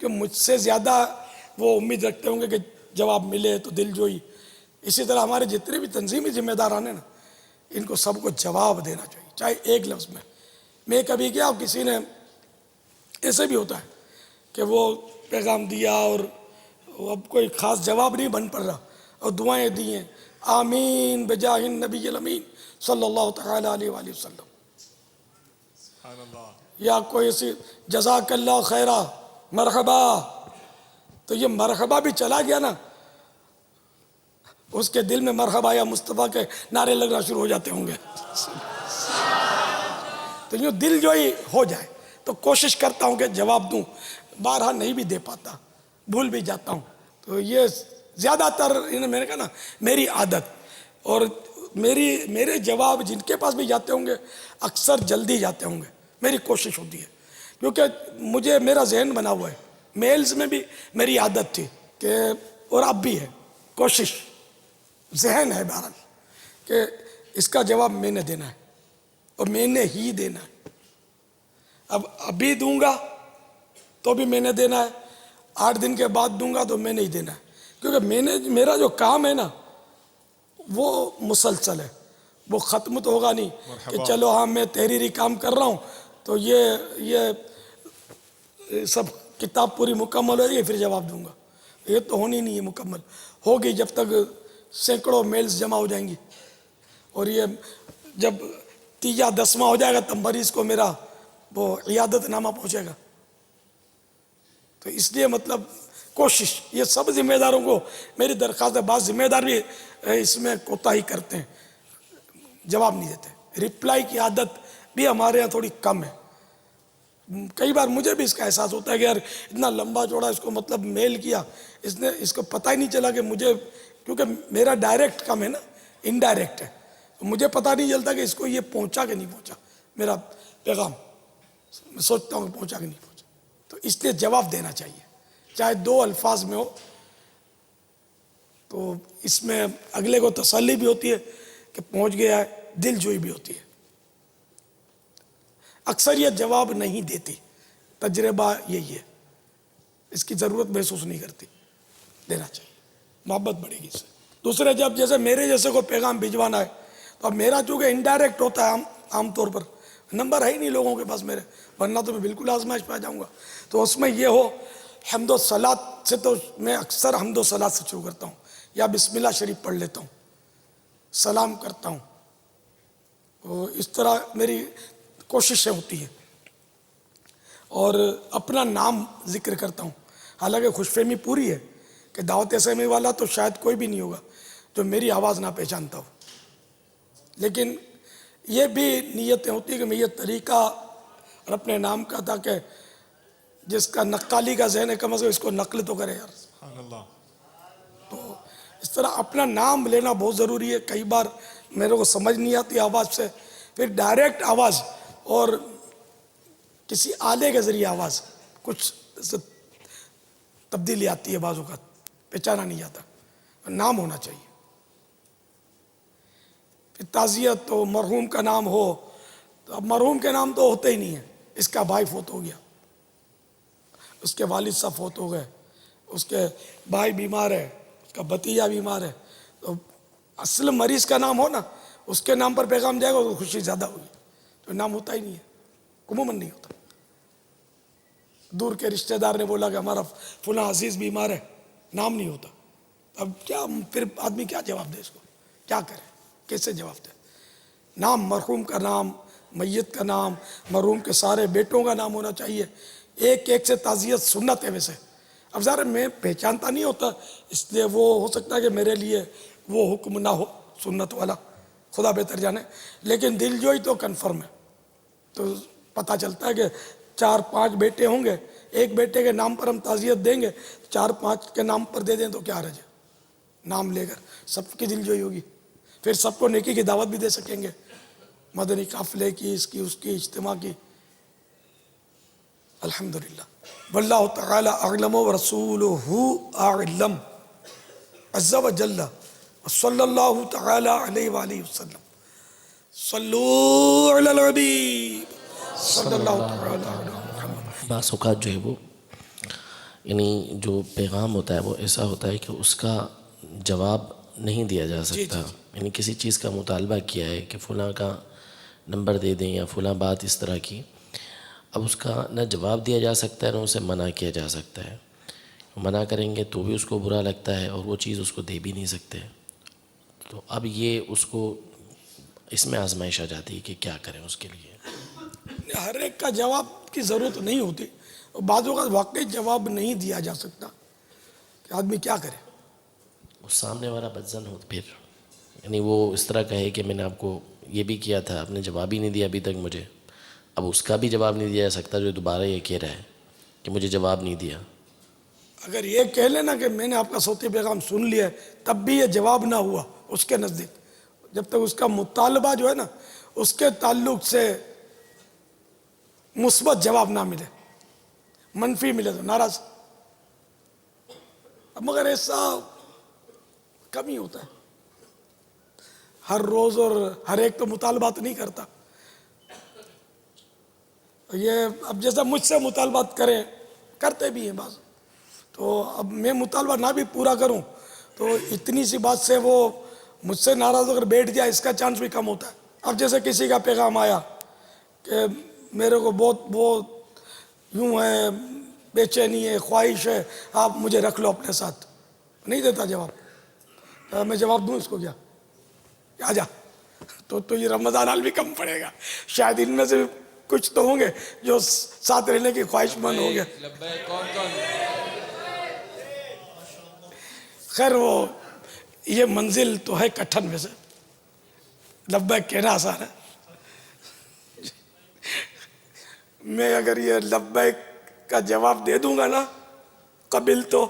کہ مجھ سے زیادہ وہ امید رکھتے ہوں گے کہ جواب ملے تو دل جوئی. اسی طرح ہمارے جتنے بھی تنظیمی ذمہ داران ہیں نا، ان کو سب کو جواب دینا چاہیے، چاہے ایک لفظ میں. میں کبھی کیا کسی نے ایسے بھی ہوتا ہے کہ وہ پیغام دیا اور اب کوئی خاص جواب نہیں بن پڑ رہا اور دعائیں دی ہیں، آمین بجاہ النبی الامین صلی اللہ تعالی علیہ وآلہ وسلم، سبحان اللہ. یا کوئی ایسی جزاک اللہ خیرہ مرحبا. تو یہ مرحبا بھی چلا گیا نا، اس کے دل میں مرحبا یا مصطفیٰ کے نعرے لگنا شروع ہو جاتے ہوں گے. تو یوں دل جو ہی ہو جائے تو کوشش کرتا ہوں کہ جواب دوں، بارہا نہیں بھی دے پاتا، بھول بھی جاتا ہوں. تو یہ زیادہ تر میں نے کہا نا میری عادت، اور میرے جواب جن کے پاس بھی جاتے ہوں گے اکثر جلدی جاتے ہوں گے. میری کوشش ہوتی ہے کیونکہ مجھے میرا ذہن بنا ہوا ہے. میلز میں بھی میری عادت تھی کہ، اور اب بھی ہے، کوشش ذہن ہے بہرحال کہ اس کا جواب میں نے دینا ہے اور میں نے ہی دینا ہے. اب ابھی دوں گا تو بھی میں نے دینا ہے، 8 دن کے بعد دوں گا تو میں نے ہی دینا ہے. کیونکہ میرا جو کام ہے نا وہ مسلسل ہے، وہ ختم تو ہوگا نہیں کہ چلو ہاں میں تحریری کام کر رہا ہوں تو یہ سب کتاب پوری مکمل ہو رہی ہے پھر جواب دوں گا. یہ تو ہونی نہیں ہے مکمل، ہوگی جب تک سینکڑوں میلز جمع ہو جائیں گی، اور یہ جب 3 10واں ہو جائے گا تب مریض کو میرا وہ عیادت نامہ پہنچے گا. تو اس لیے مطلب کوشش، یہ سب ذمہ داروں کو میری درخواست ہے. بعض ذمہ دار بھی اس میں کوتاہی کرتے ہیں، جواب نہیں دیتے. رپلائی کی عادت بھی ہمارے یہاں تھوڑی کم ہے. کئی بار مجھے بھی اس کا احساس ہوتا ہے کہ یار اتنا لمبا چوڑا اس کو مطلب میل کیا، اس کو پتہ ہی نہیں چلا کہ مجھے، کیونکہ میرا ڈائریکٹ کم ہے نا، انڈائریکٹ ہے، مجھے پتہ نہیں چلتا کہ اس کو یہ پہنچا کہ نہیں پہنچا میرا پیغام. میں سوچتا ہوں کہ پہنچا کہ نہیں پہنچا. تو اس لیے جواب دینا چاہیے، چاہے 2 الفاظ میں ہو. تو اس میں اگلے کو تسلی بھی ہوتی ہے کہ پہنچ گیا ہے، دل جوئی بھی ہوتی ہے. اکثریت جواب نہیں دیتی، تجربہ یہی ہے، اس کی ضرورت محسوس نہیں کرتی. دینا چاہیے، محبت بڑھے گی اس سے. دوسرے جب جیسے میرے جیسے کو پیغام بھجوانا ہے تو اب میرا چونکہ انڈائریکٹ ہوتا ہے، عام طور پر نمبر ہے ہی نہیں لوگوں کے پاس میرے، ورنہ تو میں بالکل آزمائش پہ آ جاؤں گا. تو اس میں یہ ہو حمد و صلات سے، تو میں اکثر حمد و صلات سے شروع کرتا ہوں یا بسم اللہ شریف پڑھ لیتا ہوں، سلام کرتا ہوں. اس طرح میری کوششیں ہوتی ہیں. اور اپنا نام ذکر کرتا ہوں. حالانکہ خوش فہمی پوری ہے کہ دعوت اسلامی والا تو شاید کوئی بھی نہیں ہوگا جو میری آواز نہ پہچانتا ہو، لیکن یہ بھی نیتیں ہوتی ہیں کہ میں یہ طریقہ اور اپنے نام کا، تاکہ جس کا نقالی کا ذہن ہے کم از کم اس کو نقل تو کرے یار. سبحان اللہ. تو اس طرح اپنا نام لینا بہت ضروری ہے. کئی بار میرے کو سمجھ نہیں آتی آواز سے، پھر ڈائریکٹ آواز اور کسی آلے کے ذریعے آواز کچھ تبدیلی آتی ہے، بعض اوقات پہچانا نہیں جاتا. نام ہونا چاہیے. پھر تعزیت تو مرحوم کا نام ہو، تو اب مرحوم کے نام تو ہوتے ہی نہیں ہیں. اس کا بھائی فوت ہو گیا، اس کے والد صاحب فوت ہو گئے، اس کے بھائی بیمار ہے، اس کا بھتیجا بیمار ہے، تو اصل مریض کا نام ہو نا، اس کے نام پر پیغام جائے گا تو خوشی زیادہ ہوگی. تو نام ہوتا ہی نہیں ہے، عموماً نہیں ہوتا. دور کے رشتہ دار نے بولا کہ ہمارا فلاں عزیز بیمار ہے، نام نہیں ہوتا. اب کیا پھر آدمی کیا جواب دے، اس کو کیا کرے، کیسے جواب دے. نام، مرحوم کا نام، میت کا نام، مرحوم کے سارے بیٹوں کا نام ہونا چاہیے. ایک ایک سے تعزیت سنت ہے ویسے. اب ظاہر میں پہچانتا نہیں ہوتا، اس لیے وہ ہو سکتا ہے کہ میرے لیے وہ حکم نہ ہو سنت والا، خدا بہتر جانے. لیکن دل جوئی تو کنفرم ہے. تو پتہ چلتا ہے کہ 4-5 بیٹے ہوں گے، ایک بیٹے کے نام پر ہم تعزیت دیں گے، 4-5 کے نام پر دے دیں تو کیا حرج ہے. نام لے کر سب کی دل جوئی ہوگی، پھر سب کو نیکی کی دعوت بھی دے سکیں گے، مدنی قافلے کی، اس کی اجتماع کی. الحمدللہ. واللہ تعالی اعلم ورسولہ اعلم عز وجل. صلی اللہ تعالی علیہ وآلہ وسلم. صلو علی الحبیب صلی اللہ تعالی علیہ وسلم. بعض اوقات جو ہے وہ یعنی جو پیغام ہوتا ہے وہ ایسا ہوتا ہے کہ اس کا جواب نہیں دیا جا سکتا. یعنی کسی چیز کا مطالبہ کیا ہے کہ فلاں کا نمبر دے دیں یا فلاں بات اس طرح کی، اب اس کا نہ جواب دیا جا سکتا ہے نہ اسے منع کیا جا سکتا ہے. منع کریں گے تو بھی اس کو برا لگتا ہے اور وہ چیز اس کو دے بھی نہیں سکتے. تو اب یہ اس کو اس میں آزمائش آ جاتی ہے کہ کیا کریں اس کے لیے. ہر ایک کا جواب کی ضرورت نہیں ہوتی، بعض اوقات واقعی جواب نہیں دیا جا سکتا کہ آدمی کیا کرے. اس سامنے والا بدزن ہو پھر، یعنی وہ اس طرح کہے کہ میں نے آپ کو یہ بھی کیا تھا، آپ نے جواب ہی نہیں دیا ابھی تک مجھے. اب اس کا بھی جواب نہیں دیا جا سکتا جو دوبارہ یہ کہہ رہا ہے کہ مجھے جواب نہیں دیا. اگر یہ کہہ لینا کہ میں نے آپ کا صوتی پیغام سن لیا ہے تب بھی یہ جواب نہ ہوا اس کے نزدیک، جب تک اس کا مطالبہ جو ہے نا اس کے تعلق سے مثبت جواب نہ ملے، منفی ملے تو ناراض. اب مگر ایسا کم ہی ہوتا ہے، ہر روز اور ہر ایک تو مطالبات نہیں کرتا. یہ اب جیسا مجھ سے مطالبات کرتے بھی ہیں بعض، تو اب میں مطالبہ نہ بھی پورا کروں تو اتنی سی بات سے وہ مجھ سے ناراض اگر بیٹھ جائے اس کا چانس بھی کم ہوتا ہے. اب جیسے کسی کا پیغام آیا کہ میرے کو بہت یوں ہے، بے چینی ہے، خواہش ہے، آپ مجھے رکھ لو اپنے ساتھ، نہیں دیتا جواب. میں جواب دوں اس کو کیا؟ آ جا. تو یہ رمضان حال بھی کم پڑے گا. شاید ان میں سے کچھ تو ہوں گے جو ساتھ رہنے کی خواہش مند ہوں گے. خیر وہ یہ منزل تو ہے کٹھن میں سے، لبیک کہنا آسان ہے. میں اگر یہ لبیک کا جواب دے دوں گا نا قبل، تو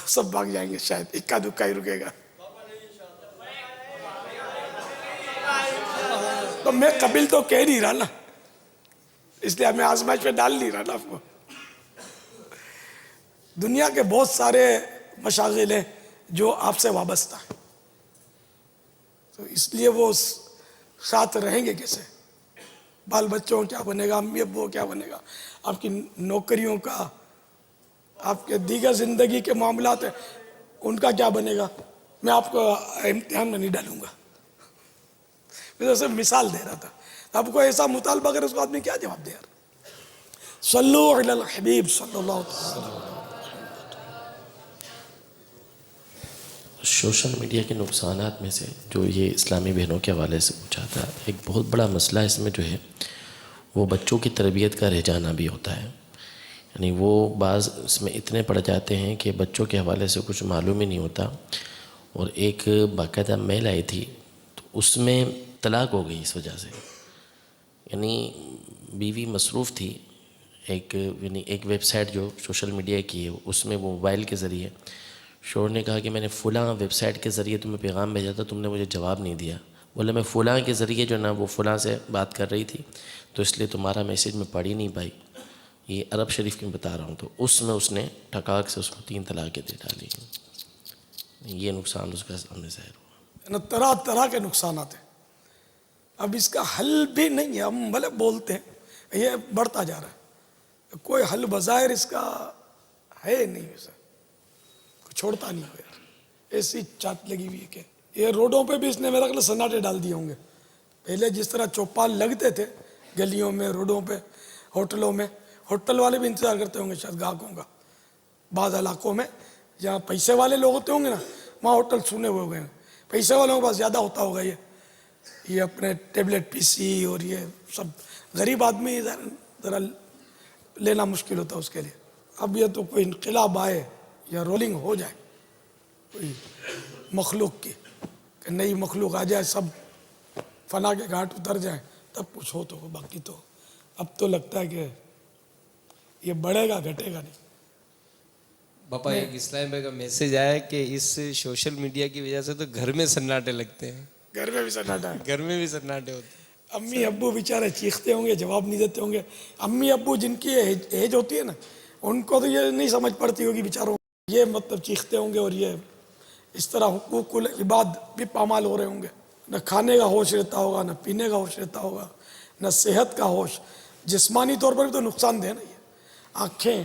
سب بھاگ جائیں گے، شاید اکا دکا ہی رکے گا. تو میں قبل تو کہہ نہیں رہا نا، اس لیے میں آزمائش پہ ڈال نہیں رہا نا آپ کو. دنیا کے بہت سارے مشاغل ہیں جو آپ سے وابستہ ہیں، تو اس لیے وہ ساتھ رہیں گے کیسے؟ بال بچوں کیا بنے گا، امی ابو کیا بنے گا، آپ کی نوکریوں کا، آپ کے دیگر زندگی کے معاملات ہیں ان کا کیا بنے گا. میں آپ کو امتحان میں نہیں ڈالوں گا، میں تو صرف مثال دے رہا تھا. آپ کو ایسا مطالبہ کرے اس کو آدمی کیا جواب دے یار. صلو علی الحبیب صلی اللہ علیہ وسلم. سوشل میڈیا کے نقصانات میں سے جو یہ اسلامی بہنوں کے حوالے سے پوچھا تھا، ایک بہت بڑا مسئلہ اس میں جو ہے وہ بچوں کی تربیت کا رہ جانا بھی ہوتا ہے. یعنی وہ بعض اس میں اتنے پڑ جاتے ہیں کہ بچوں کے حوالے سے کچھ معلوم ہی نہیں ہوتا. اور ایک باقاعدہ میل آئی تھی تو اس میں طلاق ہو گئی اس وجہ سے. یعنی بیوی مصروف تھی، یعنی ایک ویب سائٹ جو سوشل میڈیا کی ہے اس میں وہ موبائل کے ذریعے شوہر نے کہا کہ میں نے فلاں ویب سائٹ کے ذریعے تمہیں پیغام بھیجا تھا، تم نے مجھے جواب نہیں دیا. بولے میں فلاں کے ذریعے جو نا وہ فلاں سے بات کر رہی تھی تو اس لیے تمہارا میسیج میں پڑھ ہی نہیں پائی. یہ عرب شریف کی بتا رہا ہوں. تو اس میں اس نے ٹھکاک سے اس کو 3 طلاقیں دے ڈالی. یہ نقصان اس کا سامنے ظاہر ہوا. طرح طرح کے نقصانات ہیں. اب اس کا حل بھی نہیں ہے. ہم بھلے بولتے ہیں یہ بڑھتا جا رہا ہے، کوئی حل بظاہر اس کا ہے نہیں، ویسا چھوڑتا نہیں ہو یار. ایسی چاٹ لگی ہوئی ہے کہ یہ روڈوں پہ بھی اس نے میرا خیال سناٹے ڈال دیے ہوں گے. پہلے جس طرح چوپال لگتے تھے گلیوں میں، روڈوں پہ، ہوٹلوں میں، ہوٹل والے بھی انتظار کرتے ہوں گے شاید گاہکوں کا. بعض علاقوں میں جہاں پیسے والے لوگ ہوتے ہوں گے نا وہاں ہوٹل سنے ہوئے ہوئے ہیں. پیسے والوں کے پاس زیادہ ہوتا ہوگا یہ اپنے ٹیبلٹ پی سی اور یہ سب. غریب آدمی ذرا لینا مشکل ہوتا ہے اس کے لیے. اب یہ تو کوئی انقلاب آئے یا رولنگ ہو جائے کوئی مخلوق کی، کہ نئی مخلوق آ جائے، سب فنا کے گھاٹ اتر جائیں تب کچھ ہو تو ہو. باقی تو اب تو لگتا ہے کہ یہ بڑھے گا گھٹے گا نہیں. باپا ایک اسلام بھائی کا میسج آیا کہ اس سوشل میڈیا کی وجہ سے تو گھر میں سناٹے لگتے ہیں. گھر میں بھی سناٹا ہے، گھر میں بھی سناٹے ہوتے ہیں. امی ابو بیچارے چیختے ہوں گے، جواب نہیں دیتے ہوں گے. امی ابو جن کی ایج ہوتی ہے نا ان کو تو یہ نہیں سمجھ پڑتی ہوگی بیچاروں. یہ مطلب چیختے ہوں گے اور یہ اس طرح حقوق العباد بھی پامال ہو رہے ہوں گے. نہ کھانے کا ہوش رہتا ہوگا، نہ پینے کا ہوش رہتا ہوگا، نہ صحت کا ہوش. جسمانی طور پر بھی تو نقصان دہ نا یہ. آنکھیں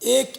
1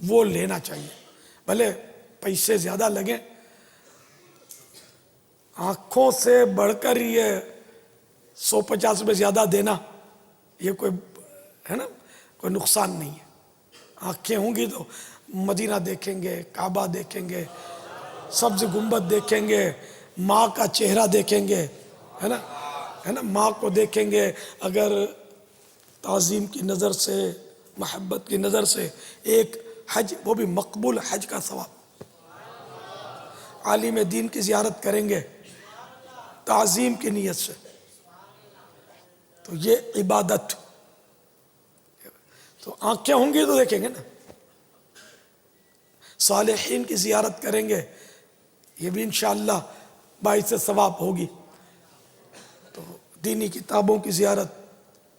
وہ لینا چاہیے. بھلے پیسے زیادہ لگیں, آنکھوں سے بڑھ کر یہ 150 روپے زیادہ دینا یہ کوئی ہے نا کوئی نقصان نہیں ہے. آنکھیں ہوں گی تو مدینہ دیکھیں گے, کعبہ دیکھیں گے, سبز گنبد دیکھیں گے, ماں کا چہرہ دیکھیں گے, ہے نا ماں کو دیکھیں گے. اگر تعظیم کی نظر سے, محبت کی نظر سے ایک حج, وہ بھی مقبول حج کا ثواب, عالم دین کی زیارت کریں گے تعظیم کی نیت سے, تو یہ عبادت. تو آنکھیں ہوں گی تو دیکھیں گے نا. صالحین کی زیارت کریں گے, یہ بھی انشاءاللہ باعث ثواب ہوگی. تو دینی کتابوں کی زیارت,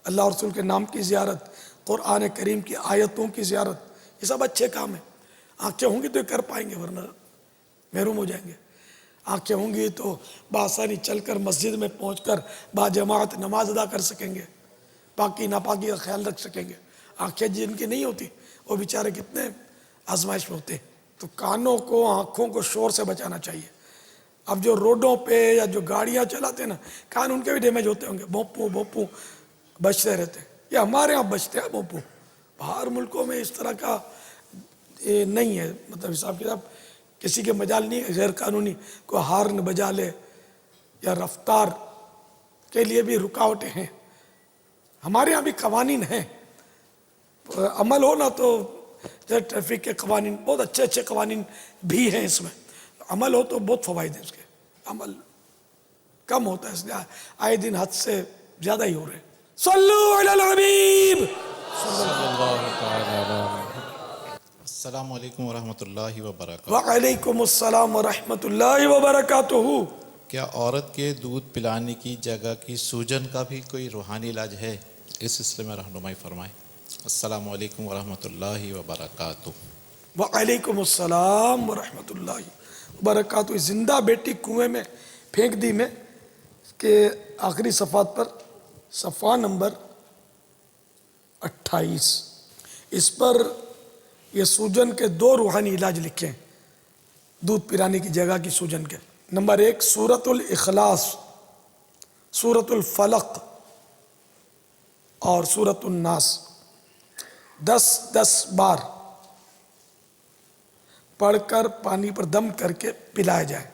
اللہ اور رسول کے نام کی زیارت, قرآن کریم کی آیتوں کی زیارت, یہ سب اچھے کام ہیں. آنکھیں ہوں گی تو یہ کر پائیں گے, ورنہ محروم ہو جائیں گے. آنکھیں ہوں گی تو بآسانی چل کر مسجد میں پہنچ کر با جماعت نماز ادا کر سکیں گے, پاکی ناپاکی کا خیال رکھ سکیں گے. آنکھیں جن کی نہیں ہوتی وہ بیچارے کتنے آزمائش میں ہوتے ہیں. تو کانوں کو, آنکھوں کو شور سے بچانا چاہیے. اب جو روڈوں پہ یا جو گاڑیاں چلاتے ہیں نا, کان ان کے بھی ڈیمیج ہوتے ہوں گے, بھونپوں بھونپوں بچتے رہتے ہیں. یہ ہمارے ہاں بچتے ہیں بھونپوں, باہر ملکوں میں اس طرح کا نہیں ہے, مطلب حساب کتاب کسی کے مجال نہیں ہے. غیر قانونی کوئی ہارن بجا لے یا رفتار کے لیے بھی رکاوٹیں ہیں. ہمارے ہاں بھی قوانین ہیں, عمل ہو نا تو ٹریفک کے قوانین بہت اچھے اچھے قوانین بھی ہیں اس میں. عمل ہو تو بہت فوائد ہیں اس کے. عمل کم ہوتا ہے اس لیے آئے دن حد سے زیادہ ہی ہو رہے ہیں. صلو علی الحبیب. السلام علیکم ورحمۃ اللہ وبرکاتہ. وعلیکم السلام ورحمۃ اللہ وبرکاتہ. کیا عورت کے دودھ پلانے کی جگہ کی سوجن کا بھی کوئی روحانی علاج ہے؟ اس سلسلے میں رہنمائی فرمائیں. السلام علیکم ورحمۃ اللہ وبرکاتہ. وعلیکم السلام ورحمۃ اللہ وبرکاتہ. زندہ بیٹی کنویں میں پھینک دی میں کہ آخری صفحات پر صفحہ نمبر 28, اس پر یہ سوجن کے 2 روحانی علاج لکھے ہیں, دودھ پلانے کی جگہ کی سوجن کے. نمبر 1 سورۃ الاخلاص, سورۃ الفلق اور سورۃ الناس 10 بار پڑھ کر پانی پر دم کر کے پلایا جائے.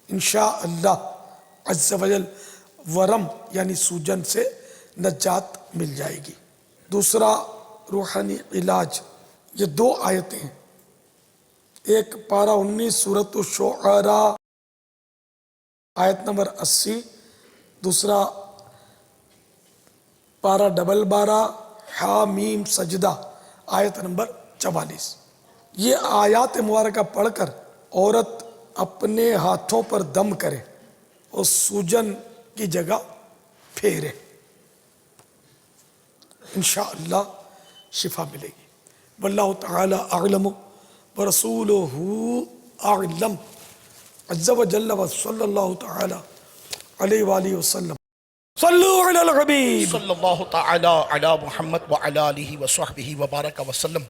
انشاءاللہ عز و جل ورم یعنی سوجن سے نجات مل جائے گی. دوسرا روحانی علاج, یہ 2 آیتیں ہیں. ایک پارہ 19 سورۃ الشعراء آیت نمبر 80, دوسرا پارہ 12 حامیم سجدہ آیت نمبر 44. یہ آیات مبارکہ پڑھ کر عورت اپنے ہاتھوں پر دم کرے اور سوجن کی جگہ پھیرے, انشاءاللہ شفا ملے گی. واللہ تعالی اعلم ورسولہ اعلم عز و جل وصلی اللہ تعالی علیہ وآلہ وسلم. صلو علی الحبیب صلی اللہ تعالی علی محمد وعلی آلہ وصحبہ وبارک وسلم.